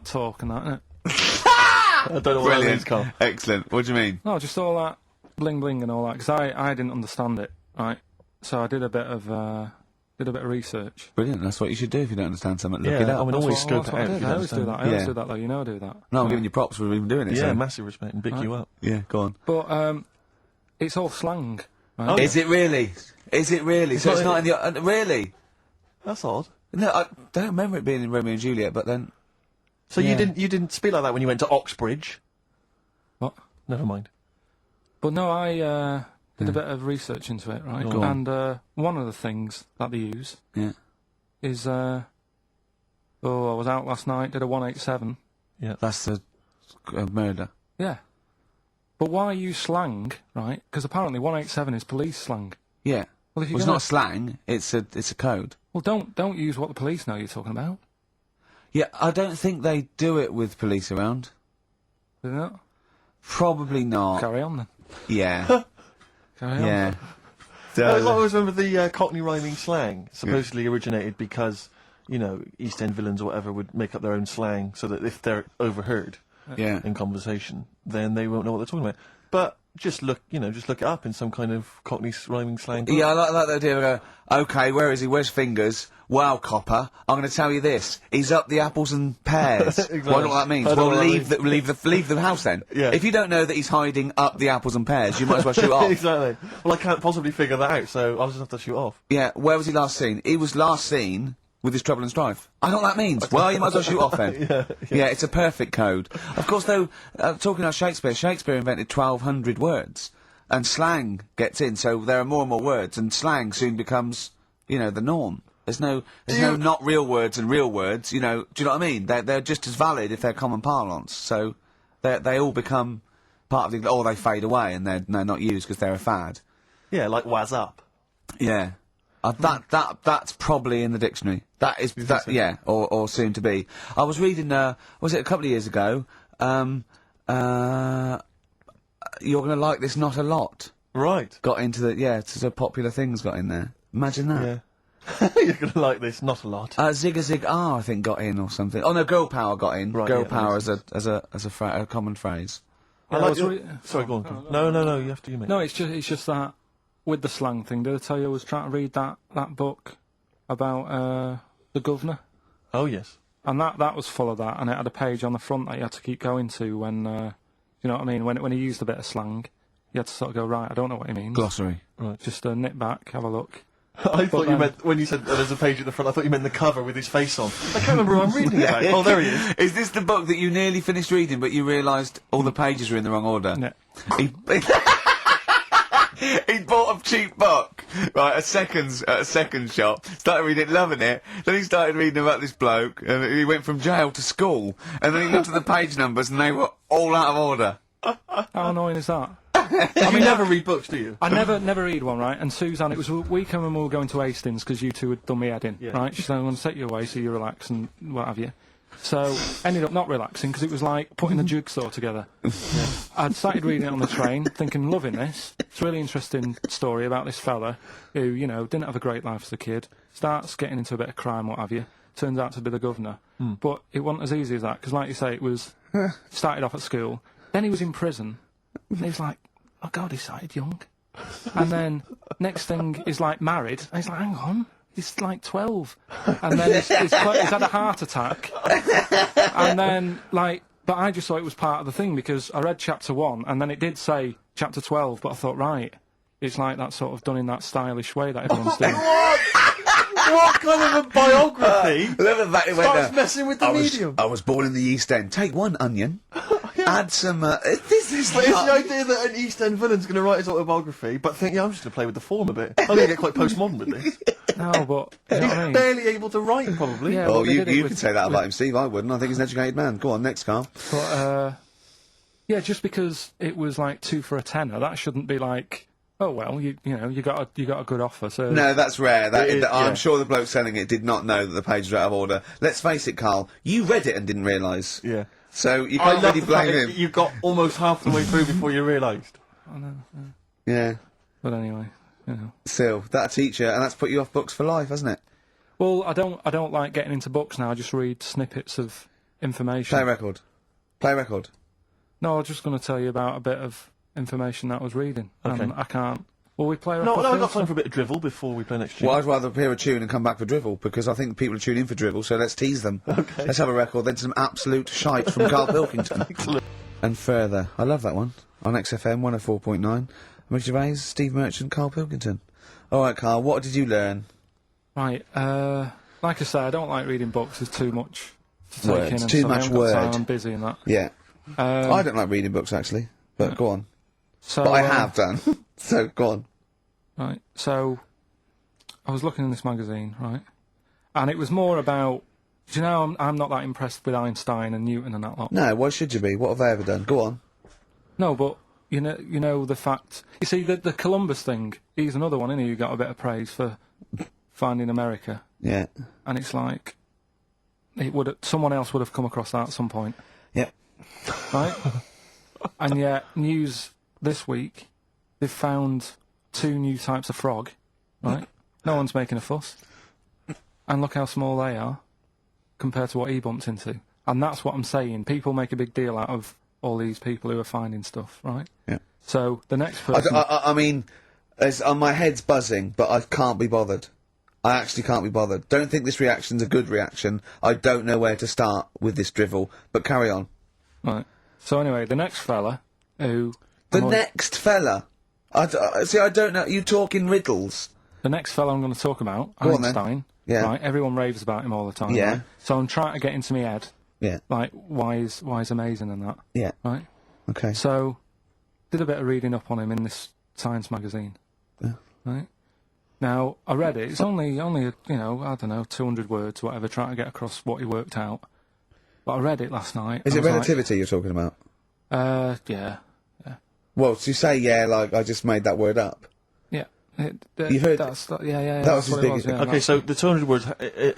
Speaker 3: talk and that, isn't it?
Speaker 2: I don't know what that means,
Speaker 1: Brilliant.
Speaker 2: Carl.
Speaker 1: Excellent. What do you mean?
Speaker 3: No, just all that bling bling and all that, because I didn't understand it, right? So I did a bit of research.
Speaker 1: Brilliant. That's what you should do if you don't understand something. Look
Speaker 2: Yeah,
Speaker 1: it up.
Speaker 2: I mean, always scope
Speaker 3: That's
Speaker 2: it
Speaker 3: what
Speaker 2: out.
Speaker 3: I
Speaker 2: if
Speaker 3: did.
Speaker 2: you
Speaker 3: I
Speaker 2: don't
Speaker 3: always do
Speaker 2: understand.
Speaker 3: that. I always
Speaker 1: Yeah.
Speaker 3: do that, though. You know I do that.
Speaker 1: No, I'm
Speaker 3: Right.
Speaker 1: giving you props for even doing it.
Speaker 2: Yeah,
Speaker 1: so.
Speaker 2: massive respect and big you up.
Speaker 1: Yeah, go on.
Speaker 3: But it's all slang. Right?
Speaker 2: Oh,
Speaker 1: Is it really? Is it really? So it's not in the... really?
Speaker 2: That's odd.
Speaker 1: No, I don't remember it being in Romeo and Juliet, but then...
Speaker 2: So
Speaker 1: Yeah.
Speaker 2: you didn't speak like that when you went to Oxbridge?
Speaker 3: What?
Speaker 2: Never mind.
Speaker 3: But no, I did a bit of research into it, right?
Speaker 1: Go on.
Speaker 3: And one of the things that they use
Speaker 1: Yeah.
Speaker 3: is I was out last night, did a 187.
Speaker 2: Yeah.
Speaker 1: That's a murder.
Speaker 3: Yeah. But why use slang, right? Because apparently 187 is police slang.
Speaker 1: Yeah.
Speaker 3: Well, if you're
Speaker 1: Well, it's
Speaker 3: gonna-
Speaker 1: not slang, it's a code.
Speaker 3: Well, don't use what the police know you're talking about.
Speaker 1: Yeah, I don't think they do it with police around.
Speaker 3: Do they not?
Speaker 1: Probably not.
Speaker 3: Carry on then.
Speaker 1: Yeah.
Speaker 3: Carry on.
Speaker 1: Yeah.
Speaker 2: I always remember the Cockney rhyming slang supposedly originated because, you know, East End villains or whatever would make up their own slang so that if they're overheard
Speaker 1: Yeah.
Speaker 2: in conversation, then they won't know what they're talking about. But just look it up in some kind of Cockney rhyming slang. book.
Speaker 1: Yeah, I like the idea of go, okay, where is he? Where's Fingers? Wow, copper, I'm going to tell you this. He's up the apples and pears.
Speaker 2: Exactly.
Speaker 1: Well, I don't know what that means.
Speaker 2: I don't
Speaker 1: Well,
Speaker 2: know what
Speaker 1: leave the house then.
Speaker 2: Yeah.
Speaker 1: If you don't know that he's hiding up the apples and pears, you might as well shoot off.
Speaker 2: Exactly. Well, I can't possibly figure that out, so I'll just have to shoot off.
Speaker 1: Yeah, where was he last seen? He was last seen with his trouble and strife. I know what that means. Well, you might as well shoot off then. Yeah, it's a perfect code. Of course, though, talking about Shakespeare invented 1,200 words. And slang gets in, so there are more and more words, and slang soon becomes, you know, the norm. There's no not real words and real words, you know, do you know what I mean? They're just as valid if they're common parlance, so they all become part of the, or they fade away and they're not used because they're a fad.
Speaker 2: Yeah, like waz up.
Speaker 1: Yeah. That's probably in the dictionary. That is, yeah, or soon to be. I was reading, was it a couple of years ago, You're Gonna Like This Not a Lot.
Speaker 2: Right.
Speaker 1: Got into the, yeah, it's a popular things got in there. Imagine that.
Speaker 2: Yeah. You're gonna like this, not a lot.
Speaker 1: Zigga Zig R, I think, got in or something. Oh no, Girl Power got in.
Speaker 2: Right,
Speaker 1: Girl
Speaker 2: yeah,
Speaker 1: Power
Speaker 2: that
Speaker 1: as a common phrase.
Speaker 2: I
Speaker 3: Yeah,
Speaker 2: like
Speaker 3: was
Speaker 2: your...
Speaker 3: re-
Speaker 2: Sorry, go on. No, you have to, you mate.
Speaker 3: No, it's just that with the slang thing. Did I tell you I was trying to read that book about the governor?
Speaker 2: Oh, yes.
Speaker 3: And that was full of that, and it had a page on the front that you had to keep going to when, you know what I mean, when he used a bit of slang, you had to sort of go, right, I don't know what he means.
Speaker 1: Glossary.
Speaker 3: Just nip back, have a look.
Speaker 2: I thought you meant, when you said there's a page at the front, I thought you meant the cover with his face on. I can't remember who I'm reading about. Oh, there he is.
Speaker 1: Is this the book that you nearly finished reading, but you realised all the pages were in the wrong order?
Speaker 3: Yeah.
Speaker 1: He bought a cheap book, right, at a second shop, started reading it, loving it, then he started reading about this bloke, and he went from jail to school, and then he looked at the page numbers and they were all out of order.
Speaker 3: How annoying is that?
Speaker 2: I mean, never read books, do you?
Speaker 3: I never read one, right? And Suzanne, it was a weekend when we were going to Hastings because you two had done me head in, right? She said, I'm going to take you away so you relax and what have you. So, ended up not relaxing because it was like putting a jigsaw together. I'd started reading it on the train, thinking, loving this. It's a really interesting story about this fella who, you know, didn't have a great life as a kid, starts getting into a bit of crime, what have you, turns out to be the governor. But it wasn't as easy as that because, like you say, it was, started off at school, then he was in prison, and he was like, oh God, he started young. And then, next thing, he's like married, and he's like, hang on. He's like 12. And then he's had a heart attack. And then, like, but I just thought it was part of the thing because I read chapter 1 and then it did say chapter 12, but I thought, right, it's like that sort of done in that stylish way that everyone's doing.
Speaker 2: What kind of a biography starts
Speaker 1: Starts
Speaker 2: messing with the medium?
Speaker 1: I was born in the East End. Take one onion, add some. This is
Speaker 2: But it's the idea that an East End villain's going to write his autobiography, but think, yeah, I'm just going to play with the form a bit. I'm going to get quite postmodern with this.
Speaker 3: No, but you know what I mean?
Speaker 2: Barely able to write, probably.
Speaker 3: Yeah,
Speaker 1: Oh,
Speaker 3: but they
Speaker 1: you
Speaker 3: did it
Speaker 1: can say that about him, Steve. I wouldn't. I think he's an educated man. Go on, next, Carl.
Speaker 3: But yeah, just because it was like 2 for a tenner, that shouldn't be like, oh well, you know, you got a good offer. So
Speaker 1: No, that's rare.
Speaker 2: It is,
Speaker 1: I'm
Speaker 2: yeah.
Speaker 1: sure the bloke selling it did not know that the pages were out of order. Let's face it, Carl. You read it and didn't realise.
Speaker 2: Yeah.
Speaker 1: So you
Speaker 2: I
Speaker 1: can't
Speaker 2: love
Speaker 1: really
Speaker 2: the fact
Speaker 1: blame
Speaker 2: that
Speaker 1: him.
Speaker 2: you got almost half the way through before you realised.
Speaker 3: I know.
Speaker 1: Yeah.
Speaker 3: But anyway, you know.
Speaker 1: Still, that teacher, and that's put you off books for life, hasn't it?
Speaker 3: Well, I don't like getting into books now. I just read snippets of information.
Speaker 1: Play record. Play record.
Speaker 3: No, I was just going to tell you about a bit of information that I was reading.
Speaker 2: Okay.
Speaker 3: And I can't. Will we play a
Speaker 2: No,
Speaker 3: record
Speaker 2: I've got
Speaker 3: first?
Speaker 2: time for a bit of drivel before we play next tune.
Speaker 1: Well, I'd rather hear a tune and come back for drivel, because I think people are tuning in for drivel, so let's tease them.
Speaker 2: Okay.
Speaker 1: Let's have a record, then some absolute shite from Karl Pilkington.
Speaker 2: Excellent.
Speaker 1: And further. I love that one. On XFM 104.9. Mick Gervais, Steve Merchant, Karl Pilkington. Alright, Karl, what did you learn?
Speaker 3: Right. Like I say, I don't like reading books. There's too much to take
Speaker 1: Words.
Speaker 3: in. And
Speaker 1: Too
Speaker 3: stuff. I
Speaker 1: much
Speaker 3: haven't got time,
Speaker 1: word.
Speaker 3: I'm busy and that.
Speaker 1: Yeah. I don't like reading books, actually. But go on.
Speaker 3: So,
Speaker 1: But I have done. So, go on.
Speaker 3: Right. So, I was looking in this magazine, right, and it was more about. Do you know, I'm not that impressed with Einstein and Newton and that lot.
Speaker 1: No, why should you be? What have they ever done? Go on.
Speaker 3: No, but you know the fact. You see, the Columbus thing. He's another one, isn't he? Who got a bit of praise for finding America,
Speaker 1: Yeah.
Speaker 3: and it's like someone else would have come across that at some point,
Speaker 1: Yeah.
Speaker 3: right? And yet, news this week, they've found 2 new types of frog, right? No one's making a fuss, and look how small they are compared to what he bumped into. And that's what I'm saying. People make a big deal out of all these people who are finding stuff, right?
Speaker 1: Yeah.
Speaker 3: So the next person.
Speaker 1: I mean, my head's buzzing, but I can't be bothered. I actually can't be bothered. Don't think this reaction's a good reaction. I don't know where to start with this drivel, but carry on.
Speaker 3: Right. So anyway, the next fella who.
Speaker 1: The next fella. See, I don't know. You talk in riddles.
Speaker 3: The next fella I'm going to talk about,
Speaker 1: Go on then.
Speaker 3: Einstein.
Speaker 1: Yeah.
Speaker 3: Right. Everyone raves about him all the time.
Speaker 1: Yeah.
Speaker 3: Right? So I'm trying to get into my head,
Speaker 1: Yeah.
Speaker 3: like why he's amazing and that.
Speaker 1: Yeah.
Speaker 3: Right.
Speaker 1: Okay.
Speaker 3: So, did a bit of reading up on him in this science magazine.
Speaker 1: Yeah.
Speaker 3: Right. Now I read it. It's only I don't know 200 words, whatever, trying to get across what he worked out. But I read it last night.
Speaker 1: Is
Speaker 3: and
Speaker 1: it
Speaker 3: I was
Speaker 1: relativity you're talking about?
Speaker 3: Like, yeah.
Speaker 1: Well, to say yeah, like I just made that word up.
Speaker 3: Yeah.
Speaker 1: You heard
Speaker 3: Yeah.
Speaker 1: That was
Speaker 3: that's
Speaker 1: his
Speaker 3: what it
Speaker 1: biggest
Speaker 3: was, yeah,
Speaker 2: Okay, so the 200 words,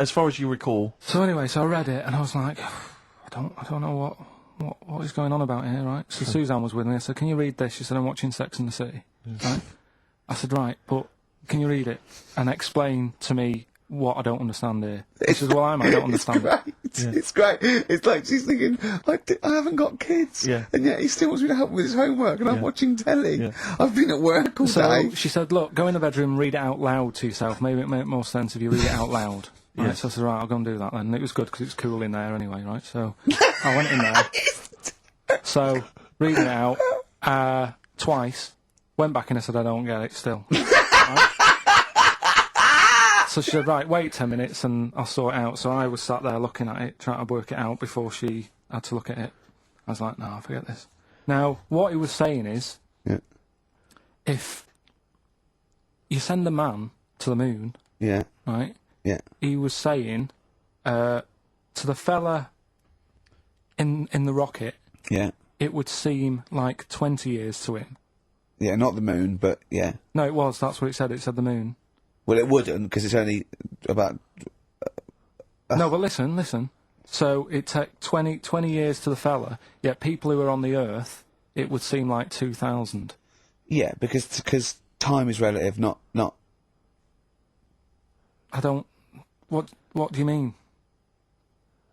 Speaker 2: as far as you recall...
Speaker 3: So anyway, so I read it and I was like, I don't know what is going on about here, right? So Suzanne was with me. I said, can you read this? She said, I'm watching Sex and the City. Right? I said, right, but can you read it and explain to me what I don't understand here. This is what I don't understand.
Speaker 1: It's great. It's like she's thinking, I haven't got kids.
Speaker 2: Yeah.
Speaker 1: And yet he still wants me to help with his homework, and I'm watching telly.
Speaker 2: Yeah.
Speaker 1: I've been at work all day.
Speaker 3: So she said, look, go in the bedroom, read it out loud to yourself. Maybe it make more sense if you read it out loud. Right,
Speaker 2: Yes.
Speaker 3: so I said, right, I'll go and do that then. And it was good because it's cool in there anyway, right? So I went in there. So, reading it out twice, went back and I said, I don't get it still. Right? So she said, right, wait 10 minutes and I'll sort it out. So I was sat there looking at it, trying to work it out before she had to look at it. I was like, no, forget this. Now, what he was saying is, if you send a man to the moon, right, he was saying to the fella in the rocket, it would seem like 20 years to him.
Speaker 1: Yeah, not the moon, but yeah.
Speaker 3: No, it was. That's what it said. It said the moon.
Speaker 1: Well, it wouldn't, because it's only about...
Speaker 3: No, but listen. So it took 20 years to the fella, yet people who are on the Earth, it would seem like 2,000.
Speaker 1: Yeah, because time is relative, not...
Speaker 3: I don't... What do you mean?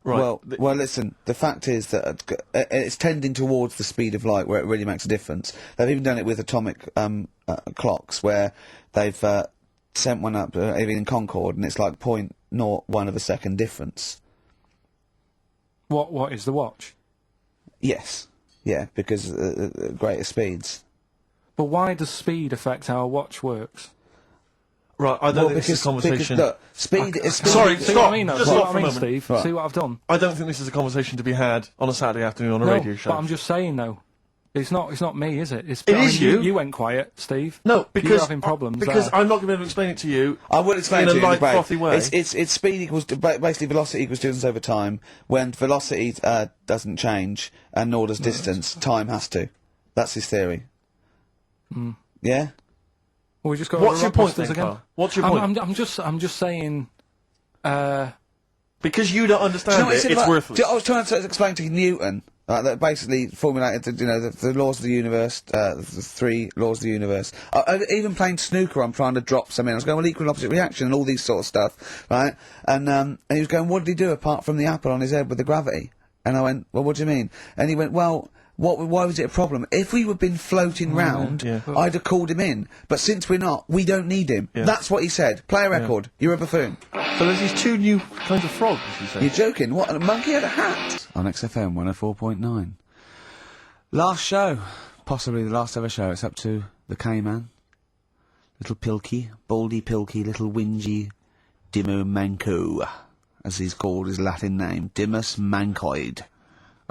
Speaker 1: Right. Well, listen, the fact is that it's tending towards the speed of light where it really makes a difference. They've even done it with atomic clocks, where they've sent one up, even in Concorde, and it's like 0.01 of a second difference.
Speaker 3: What is the watch?
Speaker 1: Yes. Yeah, because greater speeds.
Speaker 3: But why does speed affect how a watch works?
Speaker 2: Right, I don't think this is a conversation...
Speaker 1: Because, look, speed is...
Speaker 2: Sorry,
Speaker 3: See
Speaker 2: stop!
Speaker 3: what I mean, though?
Speaker 2: Just
Speaker 3: See
Speaker 2: stop
Speaker 3: what
Speaker 2: for
Speaker 3: I
Speaker 2: a
Speaker 3: mean,
Speaker 2: moment.
Speaker 3: Steve?
Speaker 1: Right.
Speaker 3: See what I've done?
Speaker 2: I don't think this is a conversation to be had on a Saturday afternoon on a radio show.
Speaker 3: But I'm just saying, though. It's not me, is it?
Speaker 2: It is you.
Speaker 3: You went quiet, Steve.
Speaker 2: No, because...
Speaker 3: You're having problems
Speaker 2: Because
Speaker 3: there.
Speaker 2: I'm not going to be able to explain it to you.
Speaker 1: I will explain
Speaker 2: in
Speaker 1: to you
Speaker 2: a light,
Speaker 1: break.
Speaker 2: frothy way.
Speaker 1: It's speed equals... Basically, velocity equals distance over time. When velocity doesn't change, and nor does distance, time has to. That's his theory. Yeah?
Speaker 3: Well, we just got
Speaker 2: What's your point,
Speaker 3: again.
Speaker 2: then, Carl? What's your point?
Speaker 3: I'm just saying.
Speaker 2: Because you don't understand it's worthless.
Speaker 1: I was trying to explain to Newton that basically formulated, the laws of the universe, the 3 laws of the universe. Even playing snooker, I'm trying to drop something. I was going, well, equal and opposite reaction and all these sort of stuff, right? And he was going, what did he do apart from the apple on his head with the gravity? And I went, well, what do you mean? And he went, well... Why was it a problem? If we had been floating round, I'd have called him in. But since we're not, we don't need him.
Speaker 2: Yeah.
Speaker 1: That's what he said. Play a record. You're a buffoon.
Speaker 2: So there's these 2 new kinds of frogs, you say?
Speaker 1: You're joking. What? A monkey had a hat? On XFM 104.9. Last show. Possibly the last ever show. It's up to the K-Man. Little Pilky. Baldy Pilky. Little whingy Dimmu Manco. As he's called his Latin name. Dimmus Mancoid.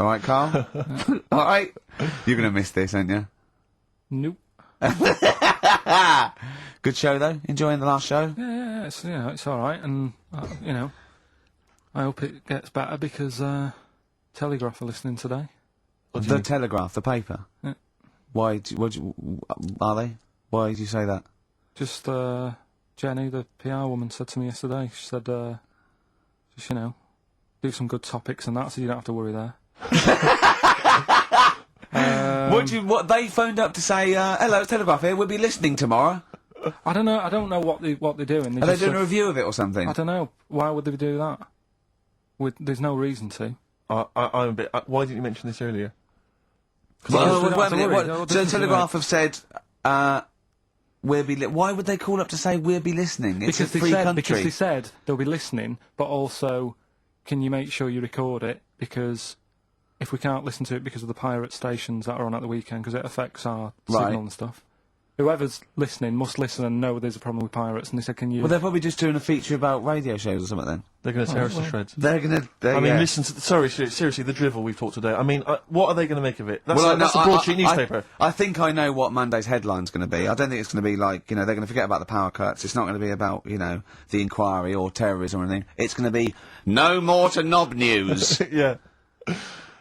Speaker 1: All right, Carl? All right? You're going to miss this, aren't you?
Speaker 3: Nope.
Speaker 1: Good show, though? Enjoying the last show?
Speaker 3: Yeah, it's all right, and I hope it gets better because Telegraph are listening today.
Speaker 1: The Telegraph, the paper?
Speaker 3: Yeah.
Speaker 1: Why? Are they? Why do you say that?
Speaker 3: Just Jenny, the PR woman, said to me yesterday. She said, just do some good topics and that, so you don't have to worry there.
Speaker 1: What they phoned up to say, hello, Telegraph here, we'll be listening tomorrow.
Speaker 3: I don't know what they're doing.
Speaker 1: Are they doing a review of it or something?
Speaker 3: I don't know. Why would they do that? There's no reason to.
Speaker 2: I'm a bit... why didn't you mention this earlier?
Speaker 1: So Telegraph have said, we'll be... Why would they call up to say we'll be listening? It's a free country.
Speaker 3: Because they said they'll be listening, but also, can you make sure you record it? Because if we can't listen to it because of the pirate stations that are on at the weekend, because it affects our signal and stuff. Whoever's listening must listen and know there's a problem with pirates, and they said, can you...
Speaker 1: Well, they're probably just doing a feature about radio shows or something then.
Speaker 2: They're going to tear us to shreds.
Speaker 1: They're going to...
Speaker 2: I mean, listen to... Sorry, seriously, the drivel we've talked today. I mean, what are they going to make of it? That's a broadsheet newspaper.
Speaker 1: I think I know what Monday's headline's going to be. I don't think it's going to be like, they're going to forget about the power cuts. It's not going to be about, the inquiry or terrorism or anything. It's going to be, no more to knob news.
Speaker 2: Yeah.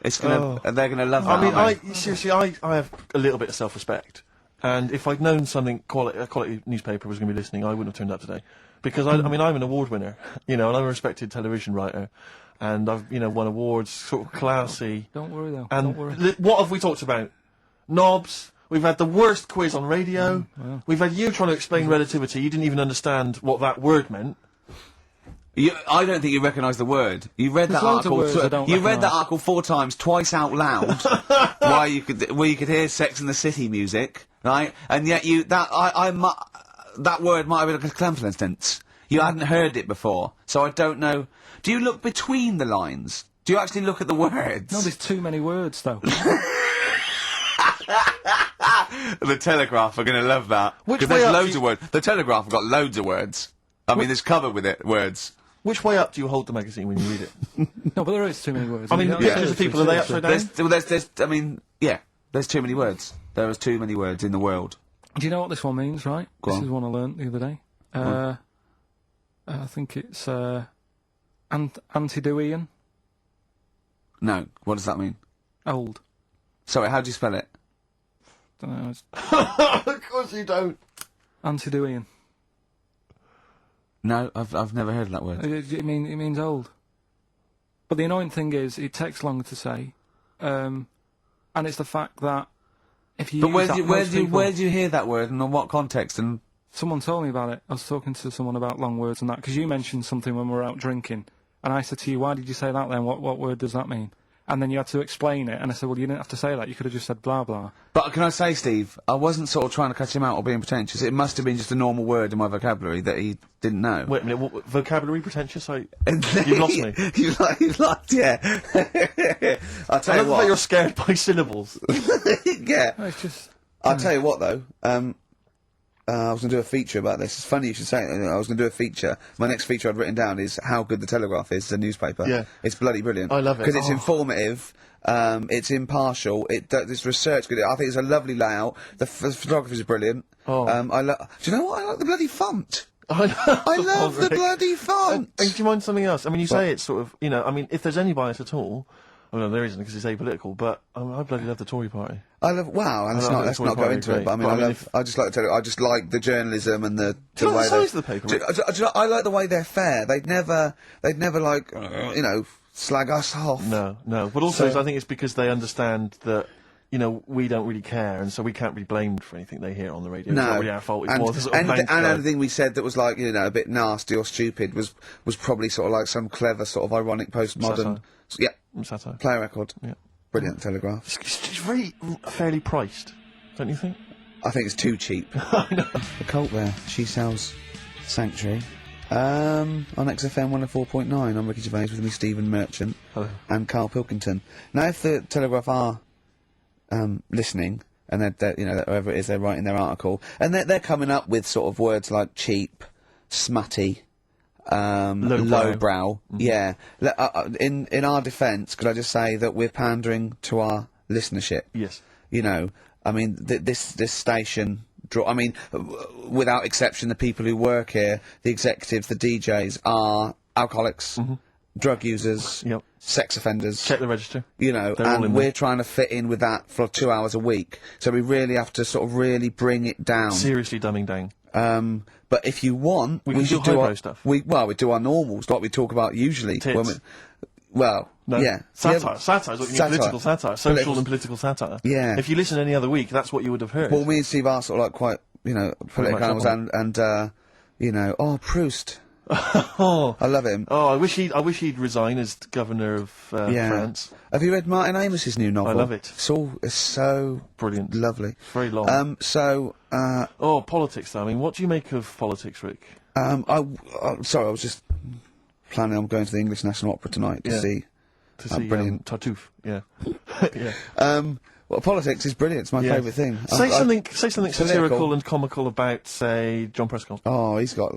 Speaker 1: It's going to... They're going to love that.
Speaker 2: I mean, seriously, I have a little bit of self-respect. And if I'd known a quality newspaper was going to be listening, I wouldn't have turned up today. Because, I mean, I'm an award winner, and I'm a respected television writer. And I've, won awards, sort of classy.
Speaker 3: Don't worry, though.
Speaker 2: And
Speaker 3: don't worry.
Speaker 2: What have we talked about? Knobs. We've had the worst quiz on radio.
Speaker 3: Wow.
Speaker 2: We've had you trying to explain relativity. You didn't even understand what that word meant.
Speaker 1: I don't think you recognise the word. You read
Speaker 3: There's
Speaker 1: that
Speaker 3: loads of
Speaker 1: article.
Speaker 3: words I don't
Speaker 1: You read that
Speaker 3: recognise.
Speaker 1: article 4 times, twice out loud, where you could hear Sex and the City music, right? And yet that word might have been like a confidence. You hadn't heard it before, so I don't know. Do you look between the lines? Do you actually look at the words?
Speaker 3: No, there's too many words, though.
Speaker 1: The Telegraph are going to love that.
Speaker 2: Which
Speaker 1: Because
Speaker 2: way
Speaker 1: there's
Speaker 2: up
Speaker 1: loads
Speaker 2: do
Speaker 1: of words. The Telegraph have got loads of words. I mean, there's covered with it, words.
Speaker 2: Which way up do you hold the magazine when you read it?
Speaker 3: No, but there is too many words.
Speaker 2: I mean,
Speaker 3: Yeah,
Speaker 2: the pictures of
Speaker 3: seriously,
Speaker 2: people, are they
Speaker 3: seriously.
Speaker 2: upside down?
Speaker 1: There's too many words. There is too many words in the world.
Speaker 3: Do you know what this one means, right?
Speaker 1: Go
Speaker 3: This
Speaker 1: on.
Speaker 3: is one I learnt the other day. I think it's Antidoian.
Speaker 1: No, what does that mean?
Speaker 3: Old.
Speaker 1: Sorry, how do you spell it?
Speaker 3: Don't know. It's
Speaker 2: Of course you don't.
Speaker 3: Antidoian.
Speaker 1: No, I've never heard of that word.
Speaker 3: It means old. But the annoying thing is, it takes longer to say, and it's the fact that if you
Speaker 1: But
Speaker 3: use
Speaker 1: where
Speaker 3: that,
Speaker 1: do you,
Speaker 3: most people-
Speaker 1: where do you hear that word and in what context? And
Speaker 3: Someone told me about it. I was talking to someone about long words and that, because you mentioned something when we were out drinking, and I said to you, why did you say that then? What word does that mean? And then you had to explain it, and I said, well, you didn't have to say that. You could have just said blah, blah.
Speaker 1: But can I say, Steve, I wasn't sort of trying to catch him out or being pretentious. It must have been just a normal word in my vocabulary that he didn't know.
Speaker 2: Wait a minute, what, vocabulary pretentious? You've lost me.
Speaker 1: You've lost, yeah. I'll tell
Speaker 2: I
Speaker 1: you
Speaker 2: love that
Speaker 1: what.
Speaker 2: you're scared by syllables.
Speaker 1: Yeah.
Speaker 3: No, it's just...
Speaker 1: I'll tell you what, though. I was going to do a feature about this. It's funny you should say it. I was going to do a feature. My next feature I'd written down is how good the Telegraph is as a newspaper.
Speaker 2: Yeah.
Speaker 1: It's bloody brilliant.
Speaker 2: I love it.
Speaker 1: Because it's
Speaker 2: Oh.
Speaker 1: informative, it's impartial, it's research good. I think it's a lovely layout. The photography is brilliant.
Speaker 2: Oh.
Speaker 1: Do you know what? I like the bloody font.
Speaker 2: I
Speaker 1: love the bloody font.
Speaker 2: And do you mind something else? I mean, you say it's sort of, I mean, if there's any bias at all, I mean, there isn't because it's apolitical, but I bloody love the Tory party.
Speaker 1: I love and let's
Speaker 2: love
Speaker 1: not
Speaker 2: the Tory
Speaker 1: go
Speaker 2: party,
Speaker 1: into it.
Speaker 2: great.
Speaker 1: But I mean,
Speaker 2: But
Speaker 1: I just like to tell you, I just like the journalism and the
Speaker 2: Do you
Speaker 1: way
Speaker 2: like the size of the paper?
Speaker 1: Do you know, I like the way they're fair. They'd never like slag us off.
Speaker 2: No. But also,
Speaker 1: So-
Speaker 2: I think it's because they understand that, we don't really care, and so we can't be blamed for anything they hear on the radio. It's not really our fault. It's more the sort of
Speaker 1: and
Speaker 2: main
Speaker 1: anything we said that was like a bit nasty or stupid was probably sort of like some clever sort of ironic postmodern
Speaker 2: satire.
Speaker 1: play record.
Speaker 2: Yeah.
Speaker 1: Brilliant Telegraph.
Speaker 2: It's very fairly priced, don't you think?
Speaker 1: I think it's too cheap. The cult there. She sells Sanctuary. On XFM 104.9, I'm Ricky Gervais with me, Stephen Merchant.
Speaker 2: Hello.
Speaker 1: And Karl Pilkington. Now, if the Telegraph are listening, and they're whoever it is, they're writing their article, and they're coming up with sort of words like cheap, smutty, lowbrow. Yeah. In our defence, could I just say that we're pandering to our listenership?
Speaker 2: Yes.
Speaker 1: I mean, this station. Without exception, the people who work here, the executives, the DJs, are alcoholics, drug users,
Speaker 2: Yep.
Speaker 1: sex offenders.
Speaker 2: Check the register.
Speaker 1: They're all
Speaker 2: in
Speaker 1: we're
Speaker 2: there.
Speaker 1: trying to fit in with that for 2 hours a week. So we really have to sort of really bring it down.
Speaker 2: Seriously dumbing down.
Speaker 1: But if you want,
Speaker 2: We can
Speaker 1: should
Speaker 2: do
Speaker 1: do
Speaker 2: highbrow
Speaker 1: our
Speaker 2: stuff.
Speaker 1: we do our normals, like we talk about usually.
Speaker 2: Tits.
Speaker 1: No.
Speaker 2: Satire. Satire is what you mean.
Speaker 1: Satire.
Speaker 2: Political satire. Social and political satire.
Speaker 1: Yeah.
Speaker 2: If you listen any other week, that's what you would have heard.
Speaker 1: Well, me and Steve are sort of like quite, political
Speaker 2: much
Speaker 1: animals,
Speaker 2: up
Speaker 1: and Proust.
Speaker 2: oh.
Speaker 1: I love him.
Speaker 2: Oh, I wish he'd resign as governor of France.
Speaker 1: Have you read Martin Amos's new novel?
Speaker 2: I love it.
Speaker 1: It's so
Speaker 2: Brilliant.
Speaker 1: lovely.
Speaker 2: Very long. Politics, though. I mean, what do you make of politics, Rick?
Speaker 1: Sorry, I was just planning on going to the English National Opera tonight to
Speaker 2: Yeah.
Speaker 1: see.
Speaker 2: To see
Speaker 1: brilliant.
Speaker 2: Tartuffe, yeah. Yeah.
Speaker 1: Well, politics is brilliant. It's my
Speaker 2: Yeah.
Speaker 1: favourite thing.
Speaker 2: Say something satirical
Speaker 1: political.
Speaker 2: and comical about, say, John Prescott.
Speaker 1: Oh, he's got.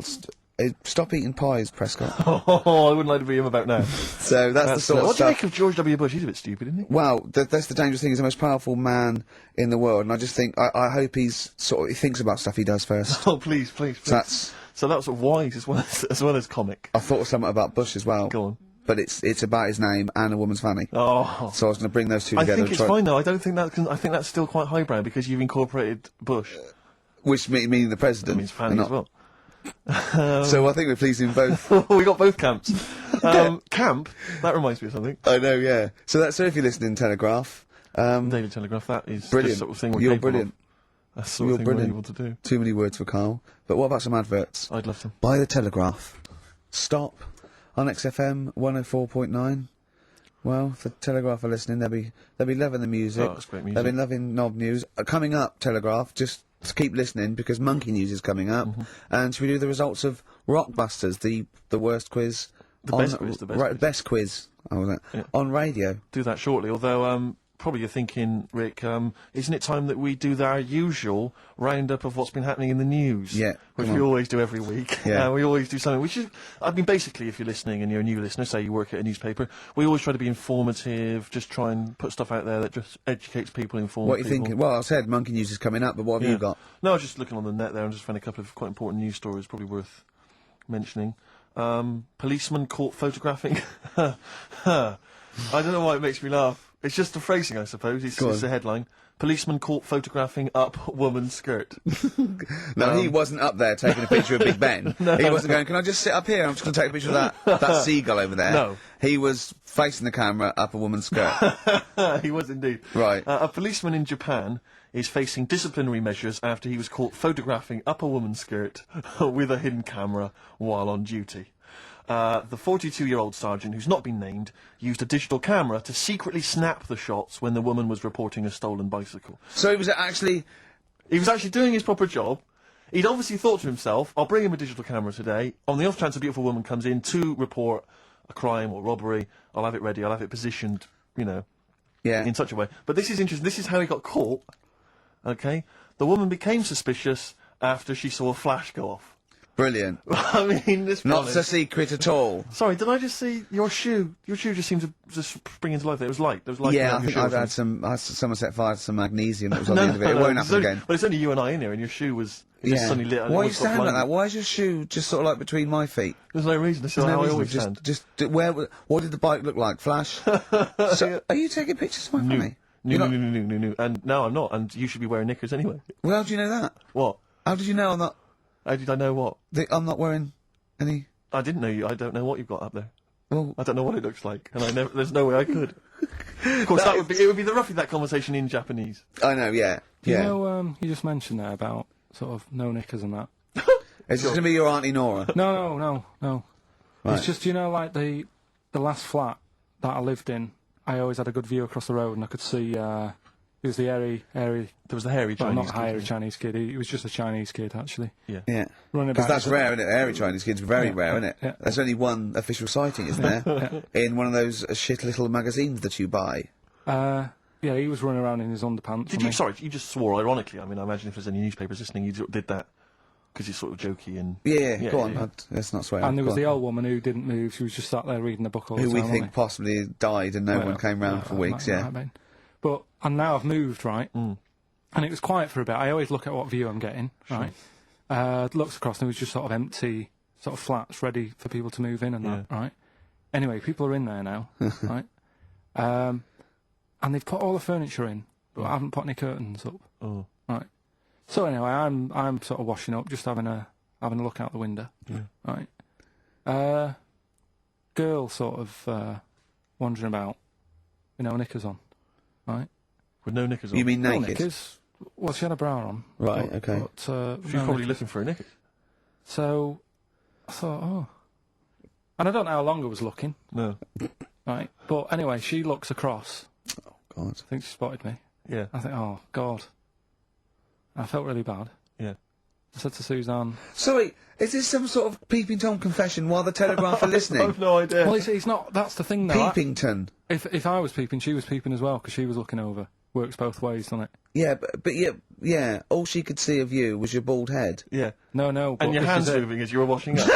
Speaker 1: Stop eating pies, Prescott.
Speaker 2: Oh, I wouldn't like to be him about now.
Speaker 1: So that's the sort of
Speaker 2: what do you
Speaker 1: stuff.
Speaker 2: make of George W. Bush? He's a bit stupid, isn't he?
Speaker 1: Well, that's the dangerous thing. He's the most powerful man in the world, and I just think I hope he thinks about stuff he does first.
Speaker 2: Oh, please.
Speaker 1: So
Speaker 2: So that's sort of wise as well as comic.
Speaker 1: I thought of something about Bush as well.
Speaker 2: Go on.
Speaker 1: But it's about his name and a woman's fanny.
Speaker 2: Oh.
Speaker 1: So I was going to bring those two
Speaker 2: I
Speaker 1: together.
Speaker 2: think
Speaker 1: and
Speaker 2: it's
Speaker 1: try-
Speaker 2: fine though. I don't think I think that's still quite highbrow because you've incorporated Bush.
Speaker 1: Which meaning the president.
Speaker 2: That means Fanny
Speaker 1: and
Speaker 2: as
Speaker 1: not-
Speaker 2: well.
Speaker 1: So I think we're pleasing both.
Speaker 2: We got both camps. Camp. That reminds me of something.
Speaker 1: I know, yeah. So if you're listening, Telegraph.
Speaker 2: Daily Telegraph. That is
Speaker 1: Brilliant.
Speaker 2: the sort of thing we're
Speaker 1: You're
Speaker 2: capable
Speaker 1: brilliant.
Speaker 2: Of. That's the sort
Speaker 1: You're
Speaker 2: of thing
Speaker 1: brilliant.
Speaker 2: we're able to do.
Speaker 1: Too many words for Carl. But what about some adverts?
Speaker 2: I'd love to.
Speaker 1: Buy the Telegraph. Stop on XFM 104.9. Well, if the Telegraph are listening, they'll be loving the music.
Speaker 2: Oh, that's great music.
Speaker 1: They've been loving Knob News. Coming up, Telegraph, just keep listening because Monkey News is coming up. And should we do the results of Rockbusters, the worst quiz?
Speaker 2: The best quiz, the best quiz.
Speaker 1: Best quiz. Oh, that
Speaker 2: Yeah.
Speaker 1: on radio.
Speaker 2: Do that shortly. Although, probably you're thinking, Rick, isn't it time that we do our usual roundup of what's been happening in the news?
Speaker 1: Yeah,
Speaker 2: Which
Speaker 1: come
Speaker 2: we
Speaker 1: on.
Speaker 2: always do every week.
Speaker 1: Yeah.
Speaker 2: We always do something. Which is, I mean, basically, if you're listening and you're a new listener, say you work at a newspaper, we always try to be informative, just try and put stuff out there that just educates people, informs
Speaker 1: What are you
Speaker 2: people.
Speaker 1: thinking? Well, I said Monkey News is coming up, but what have you got?
Speaker 2: No, I was just looking on the net there and just found a couple of quite important news stories, probably worth mentioning. Policeman caught photographing. I don't know why it makes me laugh. It's just the phrasing, I suppose. It's the headline. Policeman caught photographing up woman's skirt.
Speaker 1: No, he wasn't up there taking a picture of Big Ben. He wasn't going, can I just sit up here? I'm just going to take a picture of that seagull over there.
Speaker 2: No.
Speaker 1: He was facing the camera up a woman's skirt.
Speaker 2: He was indeed.
Speaker 1: Right.
Speaker 2: A policeman in Japan is facing disciplinary measures after he was caught photographing up a woman's skirt with a hidden camera while on duty. The 42-year-old sergeant, who's not been named, used a digital camera to secretly snap the shots when the woman was reporting a stolen bicycle.
Speaker 1: So he was actually...
Speaker 2: He was actually doing his proper job. He'd obviously thought to himself, I'll bring him a digital camera today. On the off chance a beautiful woman comes in to report a crime or robbery, I'll have it ready, I'll have it positioned,
Speaker 1: Yeah.
Speaker 2: in such a way. But this is interesting. This is how he got caught. Okay? The woman became suspicious after she saw a flash go off.
Speaker 1: Brilliant.
Speaker 2: I mean, this
Speaker 1: Not so secret at all.
Speaker 2: Sorry, did I just see your shoe? Your shoe just seemed to just spring into life. There was light. There was light.
Speaker 1: Yeah, I
Speaker 2: around your
Speaker 1: think
Speaker 2: shoe or
Speaker 1: I've had
Speaker 2: something.
Speaker 1: someone set fire to some magnesium that was on the end of it. It won't
Speaker 2: it's
Speaker 1: happen
Speaker 2: only-
Speaker 1: again.
Speaker 2: But it's only you and I in here, and your shoe was just suddenly lit. and it
Speaker 1: Why are you
Speaker 2: almost got
Speaker 1: standing like
Speaker 2: blinded.
Speaker 1: that? Why is your shoe just sort of like between my feet?
Speaker 2: There's no reason. This is
Speaker 1: There's
Speaker 2: how
Speaker 1: no
Speaker 2: I
Speaker 1: reason.
Speaker 2: always stand.
Speaker 1: What did the bike look like? Flash? So, are you taking pictures of my funny?
Speaker 2: No. And no, I'm not. And you should be wearing knickers anyway.
Speaker 1: Well, how do you know that?
Speaker 2: What?
Speaker 1: How did you know I'm not?
Speaker 2: How did I know what?
Speaker 1: I'm not wearing any.
Speaker 2: I didn't know you. I don't know what you've got up there.
Speaker 1: Well,
Speaker 2: I don't know what it looks like, and there's no way I could. Of course, it would be roughly that conversation in Japanese.
Speaker 1: I know. Yeah.
Speaker 3: You
Speaker 1: Yeah.
Speaker 3: know, you just mentioned there about sort of no knickers and that.
Speaker 1: Is this going to be your Auntie Nora?
Speaker 3: No.
Speaker 1: Right.
Speaker 3: It's just, like the last flat that I lived in, I always had a good view across the road and I could see, it was the hairy,
Speaker 2: There was the hairy
Speaker 3: well,
Speaker 2: Chinese.
Speaker 3: not hairy Chinese kid, he was just a Chinese kid, actually.
Speaker 2: Yeah.
Speaker 1: Yeah.
Speaker 3: Running
Speaker 1: Because
Speaker 3: about.
Speaker 1: that's rare, isn't it? Hairy Chinese kids, very rare, isn't it?
Speaker 3: Yeah.
Speaker 1: There's only one official sighting, isn't there? In one of those shit little magazines that you buy.
Speaker 3: Yeah, he was running around in his underpants.
Speaker 2: Did you? Sorry, you just swore ironically. I mean, I imagine if there's any newspapers listening, you did that because you're sort of jokey and.
Speaker 1: Yeah, go on.
Speaker 2: yeah.
Speaker 1: Let's not swear.
Speaker 3: And there
Speaker 1: Go
Speaker 3: was
Speaker 1: on.
Speaker 3: the old woman who didn't move, she was just sat there reading the book all the
Speaker 1: Who
Speaker 3: time.
Speaker 1: we
Speaker 3: wasn't
Speaker 1: think possibly died and no
Speaker 3: Well,
Speaker 1: one came round for weeks,
Speaker 3: might
Speaker 1: yeah.
Speaker 3: have been. But, and now I've moved, right? And it was quiet for a bit. I always look at what view I'm getting, right? Looks across and it was just sort of empty, sort of flats ready for people to move in and that, right? Anyway, people are in there now, right? And they've put all the furniture in, but I haven't put any curtains up,
Speaker 2: Oh.
Speaker 3: right? So anyway, I'm sort of washing up, just having a look out the window, right? Girl sort of wandering about, knickers on, right?
Speaker 2: With no knickers on.
Speaker 1: You mean
Speaker 3: No
Speaker 1: naked?
Speaker 3: knickers. Well, she had a bra on.
Speaker 1: Right,
Speaker 3: but,
Speaker 1: okay.
Speaker 3: But,
Speaker 2: She was
Speaker 3: no
Speaker 2: probably
Speaker 3: knickers.
Speaker 2: looking for a knickers.
Speaker 3: So I thought, oh. And I don't know how long I was looking,
Speaker 2: No.
Speaker 3: right? But anyway, she looks across.
Speaker 1: God.
Speaker 3: I think she spotted me.
Speaker 2: Yeah.
Speaker 3: I think, oh, God. I felt really bad.
Speaker 2: Yeah.
Speaker 3: I said to Suzanne,
Speaker 1: Sorry, is this some sort of Peeping Tom confession while the Telegraph are listening?
Speaker 2: I've no idea.
Speaker 3: well, it's not, that's the thing though.
Speaker 1: Peepington.
Speaker 3: If I was peeping, she was peeping as well, because she was looking over. Works both ways, doesn't it?
Speaker 1: Yeah, but yeah, all she could see of you was your bald head.
Speaker 2: Yeah.
Speaker 3: No. But
Speaker 2: And your
Speaker 3: this
Speaker 2: hands
Speaker 3: is it.
Speaker 2: moving as you were washing up.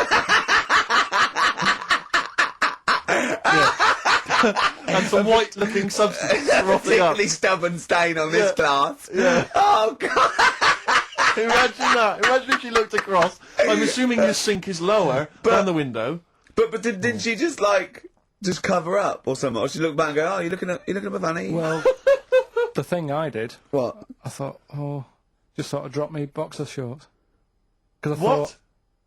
Speaker 2: And some white-looking substance frothing up.
Speaker 1: Particularly stubborn stain on this glass.
Speaker 2: Yeah.
Speaker 1: Oh, God.
Speaker 2: Imagine that. Imagine if she looked across. I'm assuming your sink is lower than the window.
Speaker 1: But didn't she just cover up or something? Or she looked back and go, oh, you looking at my fanny?
Speaker 3: Well, the thing I did,
Speaker 1: What?
Speaker 3: I thought, just sort of drop me boxer shorts. Because I
Speaker 2: What?
Speaker 3: thought,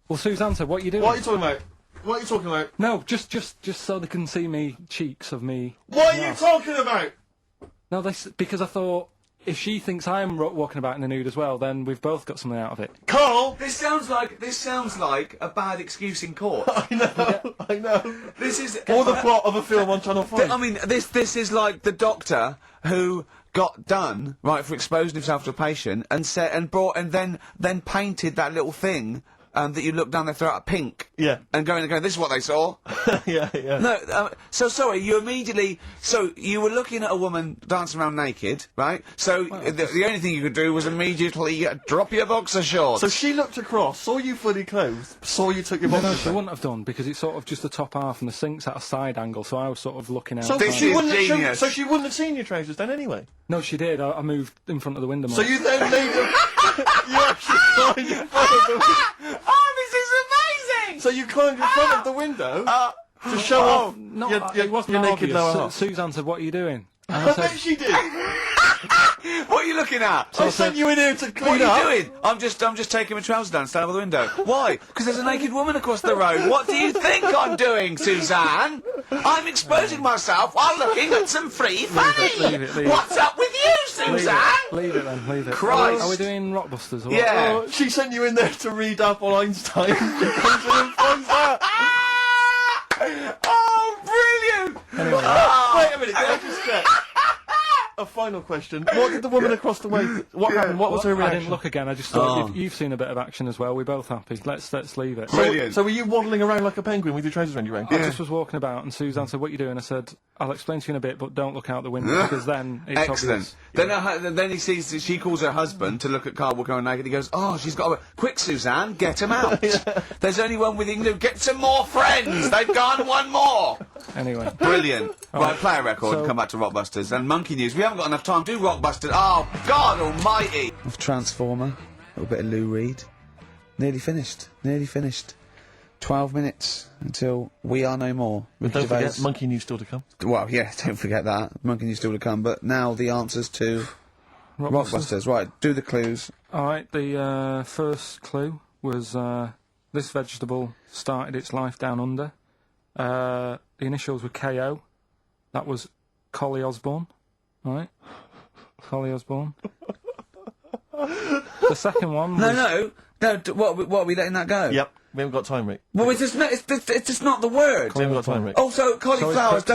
Speaker 3: well, Suzanne said, what are you doing?
Speaker 2: What are you talking about? What are you talking about?
Speaker 3: No, just so they can see me cheeks of me.
Speaker 2: What are you talking about?
Speaker 3: No, because I thought if she thinks I'm walking about in the nude as well, then we've both got something out of it.
Speaker 2: Carl!
Speaker 1: This sounds like a bad excuse in court.
Speaker 2: I know.
Speaker 1: This is
Speaker 2: Or the plot of a film on Channel 5.
Speaker 1: I mean, this is like the doctor who got done right for exposing himself to a patient and then painted that little thing that you look down their throat pink.
Speaker 2: Yeah.
Speaker 1: And going, this is what they saw.
Speaker 2: yeah.
Speaker 1: No, so sorry, you were looking at a woman dancing around naked, right? So the only thing you could do was immediately drop your boxer shorts.
Speaker 2: So she looked across, saw you fully clothed, saw you took your boxers
Speaker 3: No,
Speaker 2: off.
Speaker 3: she wouldn't have done, because it's sort of just the top half and the sink's at a side angle, so I was sort of looking out.
Speaker 2: So
Speaker 1: This
Speaker 2: she
Speaker 1: is
Speaker 2: wouldn't
Speaker 1: genius.
Speaker 2: so she wouldn't have seen your trousers then anyway?
Speaker 3: No, she did. I moved in front of the window more.
Speaker 2: So you then made them... you actually climbed in front of the...
Speaker 1: Oh, this is amazing!
Speaker 2: So you climbed in front of the window to show off
Speaker 3: No,
Speaker 2: your
Speaker 3: it wasn't
Speaker 2: naked
Speaker 3: obvious.
Speaker 2: lower half.
Speaker 3: Suzanne said, "What are you doing?" And
Speaker 2: I bet she did.
Speaker 1: What are you looking at?
Speaker 2: I sent you in here to clean
Speaker 1: What
Speaker 2: up.
Speaker 1: are you doing? I'm just taking my trousers down, stand by the window. Why? Because there's a naked woman across the road. What do you think I'm doing, Suzanne? I'm exposing myself while looking at some free fame.
Speaker 3: leave it.
Speaker 1: What's up with you, Suzanne?
Speaker 3: Leave it then. Leave it.
Speaker 1: Christ.
Speaker 3: Are we doing Rockbusters? Or what?
Speaker 1: Yeah.
Speaker 2: Oh, she sent you in there to read up on Einstein. She comes in and finds that.
Speaker 1: Oh, brilliant!
Speaker 3: Anyway,
Speaker 2: Wait a minute, can I just check? A final question. What did the woman across the way... What happened? What was her
Speaker 3: I
Speaker 2: reaction?
Speaker 3: didn't look again. I just thought you've seen a bit of action as well. We're both happy. Let's leave it.
Speaker 1: Brilliant.
Speaker 2: So were you waddling around like a penguin with your trousers around your ankles?
Speaker 3: I just was walking about, and Suzanne said, "What are you doing?" I said, "I'll explain to you in a bit, but don't look out the window because then it's
Speaker 1: Excellent.
Speaker 3: obvious."
Speaker 1: Then he sees that she calls her husband to look at Karl walking around naked. He goes, "Oh, she's got a quick, Suzanne, get him out. There's only one with him. Get some more friends. They've gone one more."
Speaker 3: Anyway,
Speaker 1: Brilliant. Right, play a record and
Speaker 3: So-
Speaker 1: come back to Rockbusters. And Monkey News. We haven't got enough time. Do Rockbusters. Oh, God almighty. Of Transformer. A little bit of Lou Reed. Nearly finished. 12 minutes until We Are No More. Ricky
Speaker 2: Don't
Speaker 1: Gervais.
Speaker 2: forget, Monkey News still to come.
Speaker 1: Well, yeah, don't forget that. Monkey News still to come. But now the answers to Rockbusters. Right, do the clues.
Speaker 3: all right. The first clue was this vegetable started its life down under. The initials were KO. That was Collie Osborne. All right, Collie Osborne. The second one was...
Speaker 1: No. What are we letting that go?
Speaker 2: Yep, we haven't got time, Rick.
Speaker 1: Well, it's just not the word.
Speaker 2: We haven't got time, Rick.
Speaker 1: Also, cauliflowers
Speaker 3: So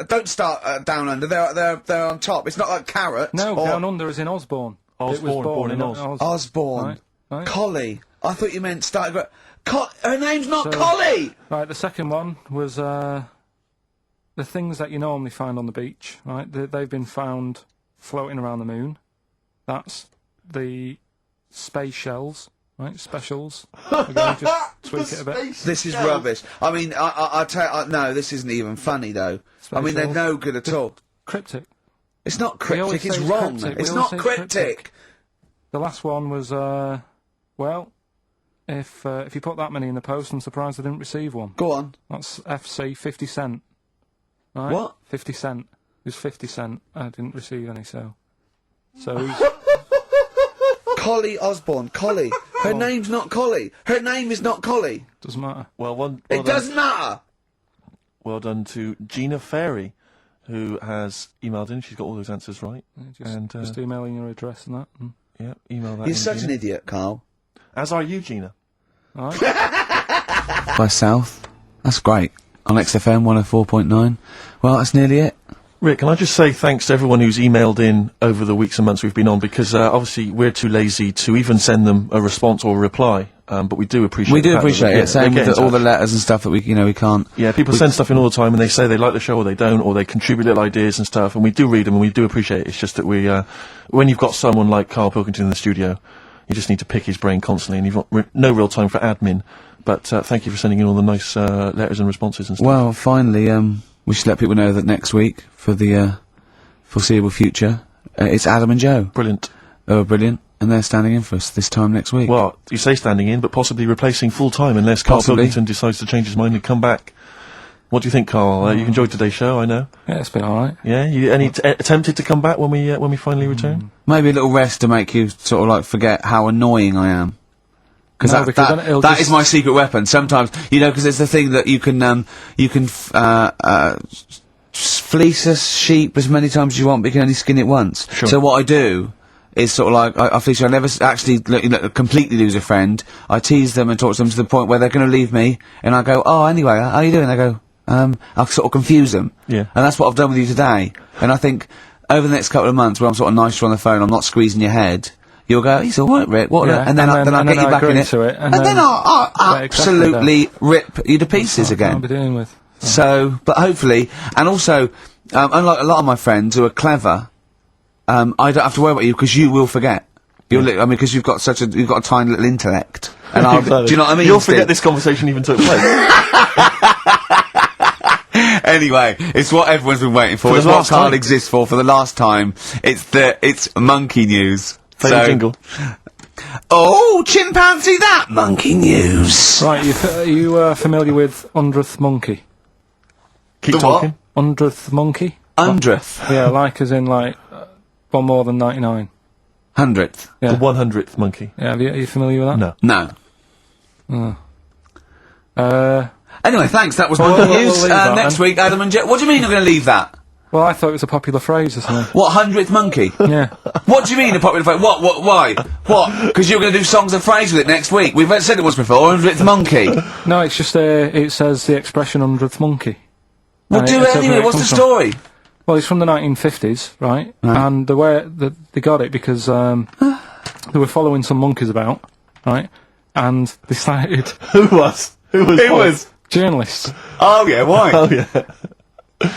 Speaker 1: don't
Speaker 3: it's
Speaker 1: start down under. They're on top. It's not like carrots.
Speaker 3: No,
Speaker 1: or
Speaker 3: down under is in Osborne.
Speaker 2: Osborne,
Speaker 3: It was
Speaker 2: born in Oz.
Speaker 1: Osborne.
Speaker 3: Right.
Speaker 1: Collie. I thought you meant started. Her name's not
Speaker 3: So-
Speaker 1: Collie.
Speaker 3: Right, the second one was the things that you normally find on the beach, right? They've been found floating around the moon. That's the space shells, right? Specials. We're going to just tweak it a bit.
Speaker 1: This is rubbish. I mean, I tell you, no, this isn't even funny though. I mean, they're
Speaker 3: shells.
Speaker 1: no good at all.
Speaker 3: Cryptic.
Speaker 1: It's not
Speaker 3: We always
Speaker 1: cryptic. It's
Speaker 3: say
Speaker 1: wrong.
Speaker 3: cryptic.
Speaker 1: It's
Speaker 3: We
Speaker 1: not
Speaker 3: always say
Speaker 1: cryptic.
Speaker 3: The last one was, well, if you put that many in the post, I'm surprised I didn't receive one.
Speaker 1: Go on.
Speaker 3: That's FC 50 cent. Right?
Speaker 1: What?
Speaker 3: 50 cent. It was 50 cent. I didn't receive any, so who's...
Speaker 1: Collie Osborne. Collie. Her name's not Collie. Her name is not Collie.
Speaker 3: Doesn't matter.
Speaker 2: Well
Speaker 1: It doesn't matter.
Speaker 2: Well done to Gina Ferry, who has emailed in. She's got all those answers right.
Speaker 3: Just emailing your address and that. And,
Speaker 2: Yeah, email that
Speaker 1: You're
Speaker 2: in,
Speaker 1: such
Speaker 2: Gina.
Speaker 1: an idiot, Carl.
Speaker 2: As are you, Gina.
Speaker 3: all right.
Speaker 1: By South. That's great. On XFM 104.9. Well, that's nearly it.
Speaker 2: Rick, can I just say thanks to everyone who's emailed in over the weeks and months we've been on, because obviously we're too lazy to even send them a response or a reply, but we do appreciate
Speaker 1: We
Speaker 2: the
Speaker 1: do
Speaker 2: fact that
Speaker 1: appreciate
Speaker 2: they-
Speaker 1: it. Same
Speaker 2: they
Speaker 1: with
Speaker 2: get in
Speaker 1: all the
Speaker 2: touch.
Speaker 1: letters and stuff that we can't.
Speaker 2: Yeah, people send stuff in all the time and they say they like the show or they don't, or they contribute little ideas and stuff, and we do read them and we do appreciate it. It's just that we, when you've got someone like Karl Pilkington in the studio, you just need to pick his brain constantly, and you've got no real time for admin. But thank you for sending in all the nice letters and responses and stuff.
Speaker 1: Well, finally, we should let people know that next week, for the foreseeable future, it's Adam and Joe.
Speaker 2: Brilliant.
Speaker 1: Oh, brilliant. And they're standing in for us this time next week.
Speaker 2: Well, you say standing in, but possibly replacing full-time unless Karl
Speaker 1: Possibly.
Speaker 2: Pilkington decides to change his mind and come back. What do you think, Karl? You enjoyed today's show, I know.
Speaker 3: Yeah, it's been all right.
Speaker 2: Yeah? You attempted to come back when we finally return?
Speaker 1: Maybe a little rest to make you sort of like forget how annoying I am.
Speaker 3: No, because then it'll
Speaker 1: that
Speaker 3: just-
Speaker 1: is my secret weapon. Sometimes, you know, because there's the thing that you can fleece a sheep as many times as you want, but you can only skin it once.
Speaker 2: Sure.
Speaker 1: So what I do is sort of like, I fleece you, I never actually completely lose a friend. I tease them and talk to them to the point where they're going to leave me, and I go, oh, anyway, how are you doing? They go, I'll sort of confuse them.
Speaker 2: Yeah.
Speaker 1: And that's what I've done with you today. And I think, over the next couple of months, where I'm sort of nicer on the phone, I'm not squeezing your head, you'll go, he's alright, Rick, what?
Speaker 3: Yeah,
Speaker 1: And then I'll get you back in it.
Speaker 3: And
Speaker 1: then I'll absolutely rip you to pieces
Speaker 3: I'll
Speaker 1: again.
Speaker 3: be dealing with.
Speaker 1: So, but hopefully, and also, unlike a lot of my friends who are clever, I don't have to worry about you because you will forget. Because you've got a tiny little intellect. And
Speaker 2: Exactly.
Speaker 1: do you know what I mean?
Speaker 2: You'll
Speaker 1: Steve?
Speaker 2: forget this conversation even took place.
Speaker 1: Anyway, it's what everyone's been waiting for.
Speaker 2: the
Speaker 1: It's what
Speaker 2: last
Speaker 1: Karl
Speaker 2: time.
Speaker 1: exists for the last time. It's monkey news.
Speaker 2: Favourite jingle.
Speaker 1: Oh, chimpanzee that monkey news.
Speaker 3: Right, you familiar with 100th Monkey?
Speaker 2: Keep
Speaker 1: The
Speaker 2: talking.
Speaker 3: 100th Monkey?
Speaker 1: 100th.
Speaker 3: Yeah, like as in like one more than 99.
Speaker 1: 100th.
Speaker 3: Yeah.
Speaker 2: The 100th monkey.
Speaker 3: Yeah, are you familiar with that?
Speaker 2: No.
Speaker 1: No. Anyway, thanks. That was
Speaker 3: Well,
Speaker 1: monkey
Speaker 3: we'll
Speaker 1: news.
Speaker 3: leave that
Speaker 1: Next
Speaker 3: then.
Speaker 1: week, Adam and Jet. What do you mean you're going to leave that?
Speaker 3: Well, I thought it was a popular phrase or something.
Speaker 1: What, 100th monkey?
Speaker 3: Yeah.
Speaker 1: What do you mean a popular phrase? What, why? What? Because you're going to do songs and phrases with it next week. We've said it once before, 100th monkey.
Speaker 3: No, it's just it says the expression 100th Monkey.
Speaker 1: Well,
Speaker 3: And
Speaker 1: do
Speaker 3: it's
Speaker 1: it
Speaker 3: over
Speaker 1: anyway.
Speaker 3: where it
Speaker 1: What's the
Speaker 3: comes from.
Speaker 1: story?
Speaker 3: Well, it's from the 1950s, right? And the way that they got it because they were following some monkeys about, right? And decided
Speaker 2: Who was?
Speaker 1: It was.
Speaker 3: journalists
Speaker 1: Oh, yeah, why?
Speaker 2: Oh, yeah.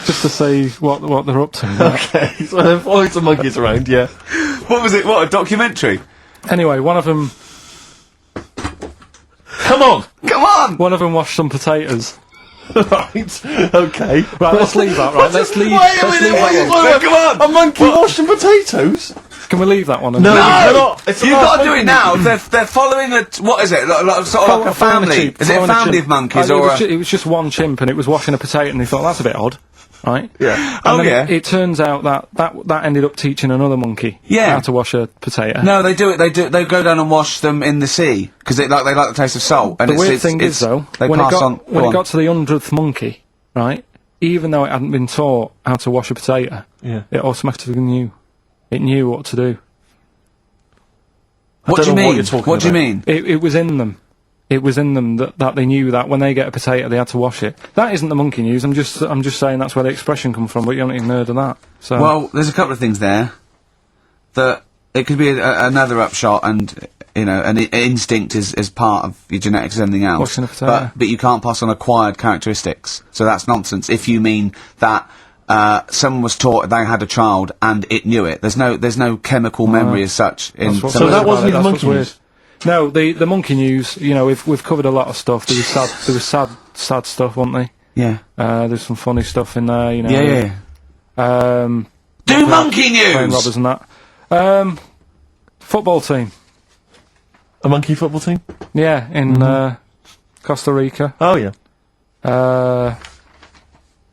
Speaker 3: just to see what they're up to. Right?
Speaker 2: Okay, so they're following some monkeys around, yeah.
Speaker 1: What was it? What, a documentary?
Speaker 3: Anyway, one of them
Speaker 2: Come on!
Speaker 1: Come on!
Speaker 3: washed some potatoes.
Speaker 2: Right, okay.
Speaker 3: Right, let's leave that. Right, let's leave.
Speaker 1: Wait a
Speaker 3: Let's
Speaker 1: minute,
Speaker 3: leave
Speaker 1: what are you
Speaker 3: that one.
Speaker 1: doing? Come on!
Speaker 2: A monkey washing potatoes?
Speaker 3: Can we leave that one?
Speaker 2: No,
Speaker 1: No!
Speaker 2: you cannot. It's
Speaker 1: You've
Speaker 2: a
Speaker 1: got to
Speaker 2: monkey.
Speaker 1: do it now. They're following a... What is it? Sort of like a family? Is it a family of monkeys or a...
Speaker 3: It was just one chimp and it was washing a potato and they thought, that's a bit odd. Right?
Speaker 2: Yeah.
Speaker 3: And then
Speaker 1: yeah.
Speaker 3: it turns out that ended up teaching another monkey
Speaker 1: Yeah.
Speaker 3: how to wash a potato.
Speaker 1: No, they do it. They go down and wash them in the sea because they like the taste of salt. And
Speaker 3: The weird
Speaker 1: it's,
Speaker 3: thing is, though,
Speaker 1: they
Speaker 3: when it
Speaker 1: pass on.
Speaker 3: when
Speaker 1: go
Speaker 3: it
Speaker 1: on.
Speaker 3: got to the 100th monkey, right, even though it hadn't been taught how to wash a potato,
Speaker 2: Yeah.
Speaker 3: it automatically knew. It knew what to do.
Speaker 1: What do you
Speaker 2: don't know what
Speaker 1: mean?
Speaker 2: you're talking
Speaker 1: What do you
Speaker 2: about.
Speaker 1: mean?
Speaker 3: It was in them. It was in them that they knew that when they get a potato, they had to wash it. That isn't the monkey news. I'm just saying that's where the expression comes from. But you haven't even heard of that. So
Speaker 1: Well, there's a couple of things there that it could be another upshot, and an instinct is part of your genetics as anything else.
Speaker 3: Washing a potato.
Speaker 1: But you can't pass on acquired characteristics, so that's nonsense. If you mean that someone was taught they had a child and it knew it, there's no chemical memory as such.
Speaker 3: That's what's
Speaker 2: So
Speaker 3: weird
Speaker 2: that
Speaker 3: about
Speaker 2: wasn't
Speaker 3: it,
Speaker 2: even
Speaker 3: that's what's
Speaker 2: monkey
Speaker 3: weird.
Speaker 2: news?
Speaker 3: No, the monkey news. We've covered a lot of stuff. There was sad stuff, wasn't there?
Speaker 1: Yeah.
Speaker 3: There's some funny stuff in there.
Speaker 1: Yeah. Do monkey
Speaker 3: Playing
Speaker 1: news.
Speaker 3: robbers and that. Football team.
Speaker 2: A monkey football team?
Speaker 3: Yeah, in Costa Rica.
Speaker 2: Oh, yeah.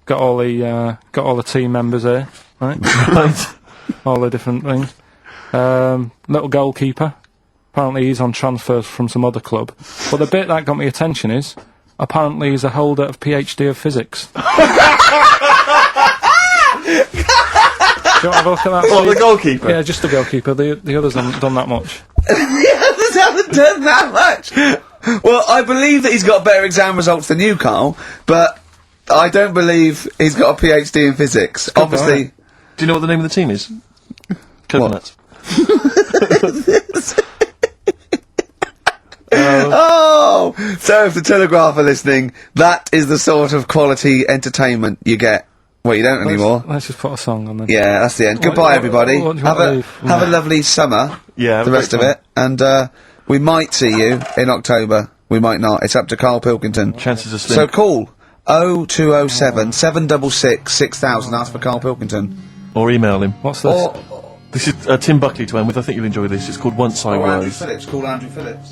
Speaker 3: Got all the team members here, right?
Speaker 2: Right.
Speaker 3: All the different things. Little goalkeeper. Apparently he's on transfers from some other club. But the bit that got me attention is, apparently he's a holder of PhD of physics. Do you want to have a look at that?
Speaker 2: What,
Speaker 3: Steve?
Speaker 2: the goalkeeper?
Speaker 3: Yeah, just the goalkeeper. The others haven't done that much.
Speaker 1: The others haven't done that much. Well, I believe that he's got better exam results than you, Karl, but I don't believe he's got a PhD in physics. Obviously.
Speaker 3: guy.
Speaker 2: Do you know what the name of the team is? Coconuts.
Speaker 1: Oh! So if the Telegraph are listening, that is the sort of quality entertainment you get. Well, you don't anymore.
Speaker 3: Let's just put a song on then.
Speaker 1: Yeah, that's the end. Goodbye, everybody.
Speaker 3: what do you want to leave?
Speaker 1: Have a lovely summer.
Speaker 2: Yeah, have
Speaker 1: the
Speaker 2: a
Speaker 1: rest of
Speaker 2: great
Speaker 1: it. And we might see you in October. We might not. It's up to Karl Pilkington.
Speaker 2: Chances are slim.
Speaker 1: So call 0207 766 6000. Ask for Karl Pilkington.
Speaker 2: Or email him.
Speaker 3: What's this?
Speaker 2: This is Tim Buckley to end with. I think you'll enjoy this. It's called Once I
Speaker 1: Or Andrew
Speaker 2: Was.
Speaker 1: Phillips. Call Andrew Phillips.